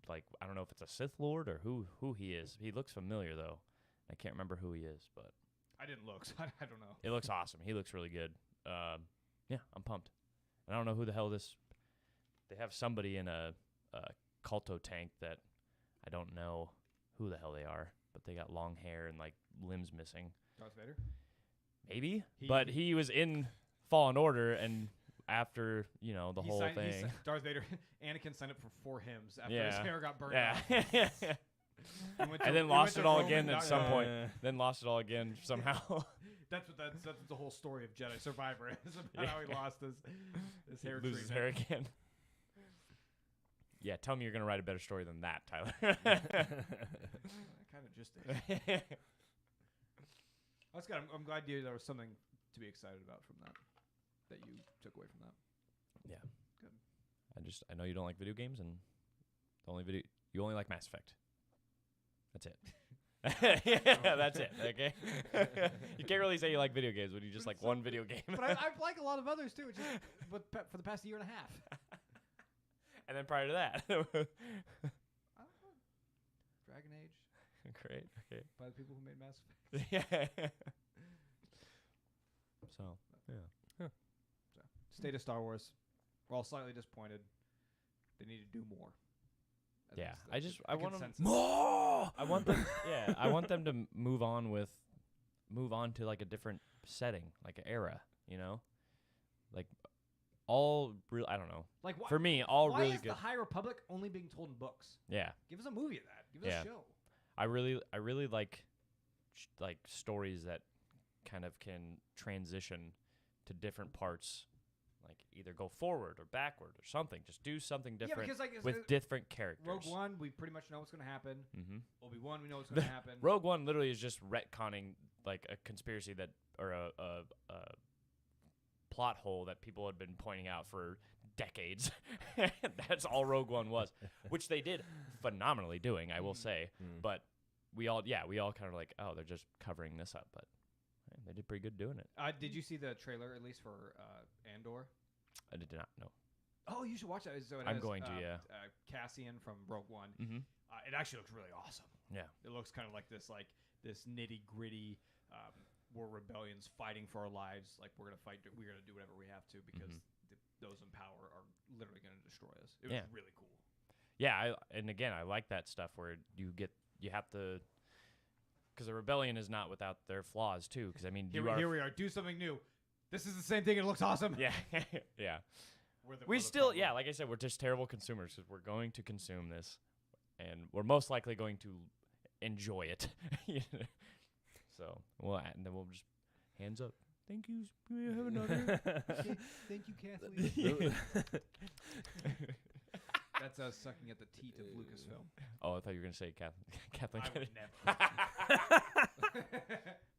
A: like I don't know if it's a Sith Lord or who he is. He looks familiar though. I can't remember who he is, but.
C: I didn't look, so I don't know.
A: It looks awesome. He looks really good. Yeah, I'm pumped. And I don't know who the hell this... They have somebody in a Culto tank that I don't know who the hell they are, but they got long hair and, like, limbs missing.
C: Darth Vader?
A: Maybe. But he was in Fallen Order, and after, the whole thing...
C: Darth Vader, Anakin signed up for 4 hymns after his hair got burned off.
A: And then lost it all again at some point. Then lost it all again somehow.
C: That's the whole story of Jedi Survivor is about how he lost his hair.
A: Loses his hair again. Yeah, tell me you're gonna write a better story than that, Tyler.
C: I kind of just did. That's good. I'm glad there was something to be excited about from that you took away from that.
A: Yeah,
C: good.
A: I know you don't like video games, and you only like Mass Effect. That's it. Yeah, that's it. Okay. You can't really say you like video games when you just like one video game.
C: But I like a lot of others too, for the past year and a half.
A: And then prior to that,
C: I don't know. Dragon Age.
A: Great. Okay.
C: By the people who made Mass Effect.
A: Yeah. So yeah.
C: So, state of Star Wars. We're all slightly disappointed. They need to do more. I want them
A: more. I want them. Yeah, I want them to move on to like a different setting, like an era. Like all real. I don't know.
C: Like
A: for me, all
C: why
A: really
C: is
A: good.
C: the High Republic only being told in books?
A: Yeah.
C: Give us a movie of that. Give us a show.
A: I really like stories that kind of can transition to different parts. Like either go forward or backward or something. Just do something different with different characters.
C: Rogue One, we pretty much know what's going to happen.
A: Mm-hmm.
C: Obi-Wan, we know what's going to happen.
A: Rogue One literally is just retconning like a conspiracy that or a plot hole that people had been pointing out for decades. That's all Rogue One was, which they did phenomenally doing, I will say. But we all kind of like, oh, they're just covering this up, but. They did pretty good doing it.
C: Did you see the trailer at least for Andor?
A: I did not know.
C: Oh, you should watch that. So
A: I'm going to, yeah.
C: Cassian from Rogue One.
A: Mm-hmm.
C: It actually looks really awesome.
A: Yeah.
C: It looks kind of like this nitty gritty. We're rebellions fighting for our lives. Like we're gonna fight. We're gonna do whatever we have to because those in power are literally gonna destroy us. It was really cool.
A: Yeah, and again, I like that stuff where you have to, because a rebellion is not without their flaws too. Because I mean,
C: Here we are. Do something new. This is the same thing. It looks awesome.
A: Yeah, yeah. We still, like I said, we're just terrible consumers because we're going to consume this, and we're most likely going to enjoy it. So, and then we'll just hands up. Thank you. We have another.
C: Thank you, Kathleen. That's us sucking at the teat of Lucasfilm.
A: Oh, I thought you were gonna say Kathleen.
C: I would
A: never.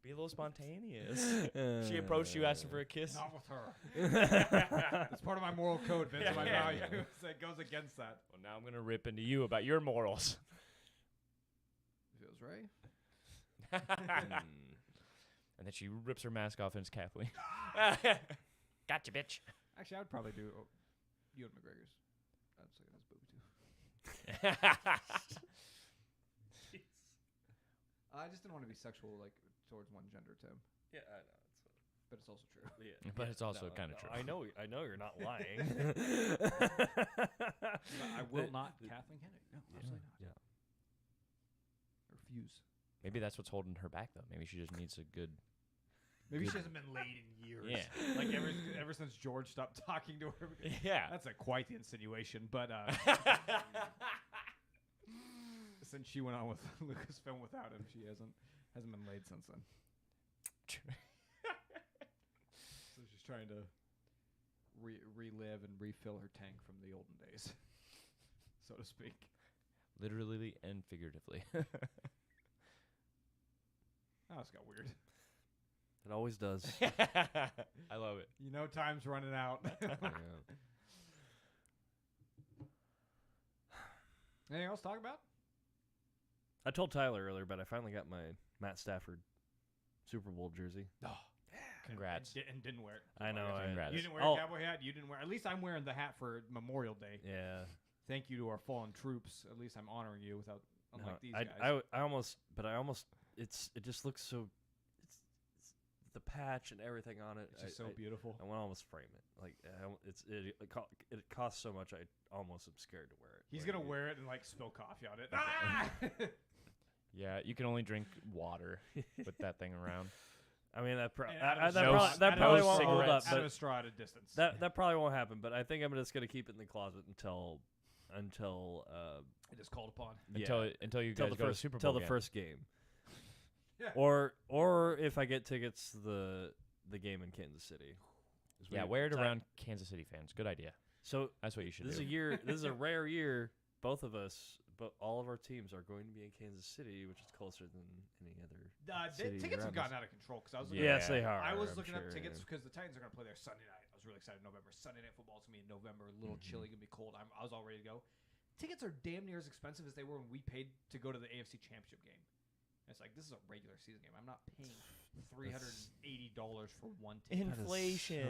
A: Be a little spontaneous. She approached you asking for a kiss.
C: Not with her. That's part of my moral code, Vince. My values. It goes against that.
A: Well, now I'm gonna rip into you about your morals.
C: Feels right.
A: And then she rips her mask off and it's Kathleen. Gotcha, bitch.
C: Actually, I would probably do Ewan McGregor's. I'd say that's booby too. I just didn't want to be sexual towards one gender, Tim.
B: Yeah, I know.
C: But it's also true.
B: Yeah.
A: But it's also kind of true.
B: I know you're not lying.
C: I will not. Kathleen Kennedy. No, absolutely not.
B: Yeah.
C: Refuse.
A: Maybe that's what's holding her back, though. Maybe she just needs a good.
C: Maybe she hasn't been laid in years.
A: Yeah.
C: Like ever since George stopped talking to her.
A: Yeah.
C: That's quite the insinuation, but since she went on with Lucasfilm without him, she hasn't been laid since then. So she's trying to relive and refill her tank from the olden days, so to speak.
A: Literally and figuratively.
C: Oh, it's got weird.
B: It always does.
A: I love it.
C: You know, time's running out.
B: Yeah.
C: Anything else to talk about?
B: I told Tyler earlier, but I finally got my Matt Stafford Super Bowl jersey.
C: Oh,
A: congrats.
C: And didn't wear it.
B: I know.
A: Congrats.
C: You didn't wear a cowboy hat. You didn't wear. At least I'm wearing the hat for Memorial Day.
B: Yeah.
C: Thank you to our fallen troops. At least I'm honoring you without unlike these guys.
B: I almost it just looks so. It's the patch and everything on it.
C: It's just so beautiful.
B: I want to almost frame it. Like it costs so much. I almost am scared to wear it.
C: He's gonna wear it and spill coffee on it.
A: Yeah, you can only drink water with that thing around.
B: I mean that probably
A: no
B: won't hold up.
C: Out of a straw at a distance.
B: That probably won't happen. But I think I'm just gonna keep it in the closet until
C: it is called upon.
A: Until you guys go to Super Bowl.
B: Until the first game.
C: Yeah.
B: Or if I get tickets to the game in Kansas City.
A: Yeah, wear it around Kansas City fans. Good idea.
B: So
A: that's what you should do.
B: This is a rare year. Both of us, but all of our teams are going to be in Kansas City, which is closer than any other city.
C: Tickets have gotten out of control because I was looking
B: yes, they are.
C: I was looking up tickets because the Titans are going to play there Sunday night. I was really excited. November Sunday Night Football. It's going to be in November. A little chilly, going to be cold. I was all ready to go. Tickets are damn near as expensive as they were when we paid to go to the AFC Championship game. It's like, this is a regular season game. I'm not paying $380 for one ticket.
A: Inflation.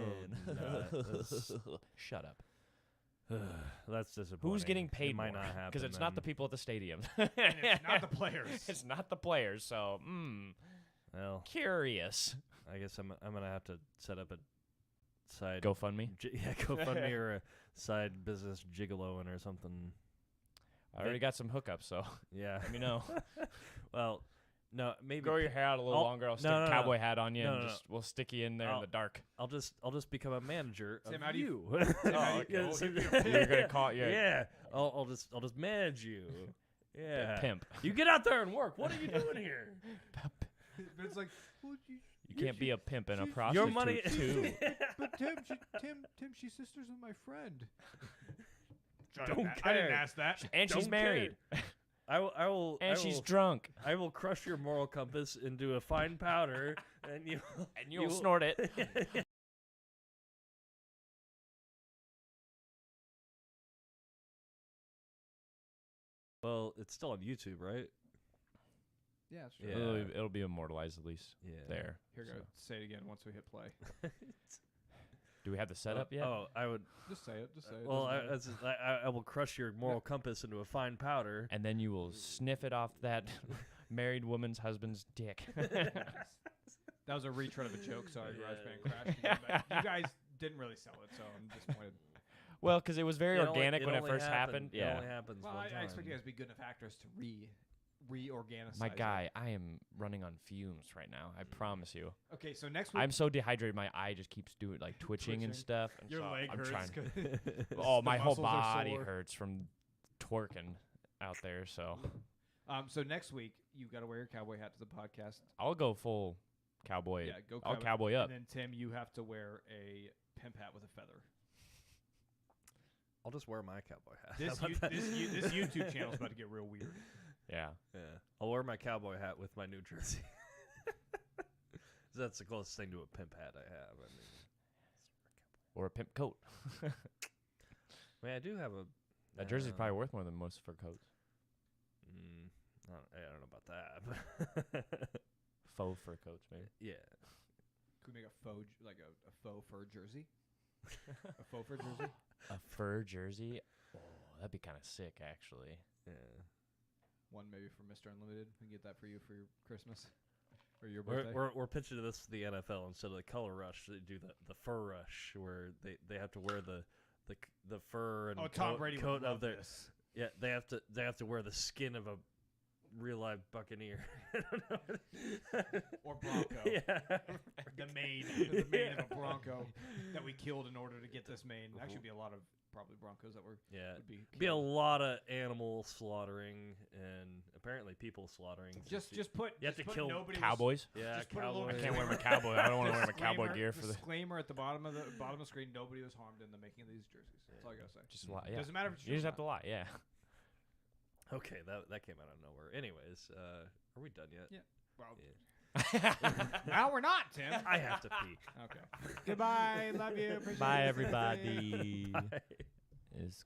A: So shut up.
B: That's disappointing.
A: Who's getting paid
B: might
A: more?
B: not happen.
A: Because it's not the people at the stadium.
C: And it's not the players.
A: It's not the players. So,
B: well,
A: curious.
B: I guess I'm gonna have to set up a side
A: GoFundMe.
B: GoFundMe or a side business gigoloing or something.
A: I already got some hookups, so
B: yeah.
A: let me know.
B: Well, no, maybe
A: grow your hair out a little longer. I'll stick a cowboy hat on you, and we'll stick you in there in the dark.
B: I'll just become a manager
C: Sam,
B: of
C: how do
B: you.
A: Oh, okay. You're gonna call
B: yeah. I'll just manage you. Yeah,
A: pimp.
B: You get out there and work. What are you doing here?
C: But it's like,
A: you can't be a pimp and a prostitute.
B: Your money
A: too.
C: But Tim, she's sisters with my friend.
B: Don't care.
C: I didn't ask that.
A: And she's married.
B: I will.
A: And she's drunk.
B: I will crush your moral compass into a fine powder, and
A: you'll snort it.
B: Well, it's still on YouTube, right?
C: Yeah, it's true.
B: Yeah.
A: It'll be immortalized at least.
B: Yeah.
A: There.
C: Here, go. Say it again once we hit play.
A: Do we have the setup yet?
B: Oh, I would.
C: Just say it. Just say it.
B: Well, I will crush your moral compass into a fine powder.
A: And then you will sniff it off that married woman's husband's dick.
C: That was a retread of a joke. Sorry, GarageBand crashed again, but you guys didn't really sell it, so I'm disappointed.
A: Well, because it was very
B: It
A: organic when it
B: only
A: first happened.
B: It
A: Yeah.
B: only happens
C: Well,
B: one
C: I
B: time.
C: expect you guys to be good enough actors to reorganize.
A: My guy, I am running on fumes right now. I promise you.
C: Okay, so next week
A: I'm so dehydrated. My eye just keeps doing like twitching and
C: Twitching.
A: stuff. And
C: your
A: so
C: leg
A: I'm
C: hurts.
A: trying.
C: 'cause
A: Oh,
C: the
A: my whole
C: muscles are
A: body
C: sore.
A: hurts from twerking out there. So
C: So next week you got to wear your cowboy hat to the podcast.
A: I'll go full cowboy.
C: Yeah, go
A: I'll cowboy up.
C: And then Tim, you have to wear a pimp hat with a feather.
B: I'll just wear my cowboy hat.
C: This
B: How about that?
C: this YouTube channel's about to get real weird.
A: Yeah.
B: Yeah, I'll wear my cowboy hat with my new jersey. That's the closest thing to a pimp hat I have. I mean,
A: Or a pimp coat.
B: I do have a.
A: That jersey's probably worth more than most fur coats.
B: I don't know about that. But
A: Faux fur coats, maybe.
B: yeah.
C: Could we make a faux a faux fur jersey? A faux fur jersey?
A: A fur jersey? Oh, that'd be kind of sick, actually.
B: Yeah.
C: One maybe for Mr. Unlimited. We can get that for you for your Christmas or your birthday.
B: We're pitching this to the NFL instead of the color rush. They do the fur rush where they have to wear the fur and
C: Tom Brady
B: coat
C: would love
B: of their
C: this.
B: yeah. They have to wear the skin of a real live Buccaneer. I don't know.
C: Or Bronco.
B: Yeah.
C: The mane of a Bronco that we killed in order to get this mane. Actually, be a lot of probably Broncos that were
B: Yeah.
C: would be
B: Be a
C: killed.
B: lot of animal slaughtering and apparently people slaughtering.
C: Just put
B: You have
C: just
B: to
C: put
B: kill
C: nobody
A: Cowboys?
B: yeah,
C: just put a little
B: cowboys.
A: I can't wear my cowboy. I don't want to wear my cowboy
C: Disclaimer-
A: gear for the.
C: disclaimer at the bottom of the screen. Nobody was harmed in the making of these jerseys. That's all I gotta say.
A: Just lie. Yeah.
C: Doesn't matter if it's
A: You
C: true
A: just
C: or
A: have to lie. Yeah.
B: Okay, that came out of nowhere. Anyways, are we done yet?
C: Yeah. Well,
B: Yeah.
C: now we're not, Tim.
B: I have to pee.
C: Okay. Goodbye. Love you. Appreciate
A: Bye,
C: you.
A: everybody.
B: Bye.
A: It's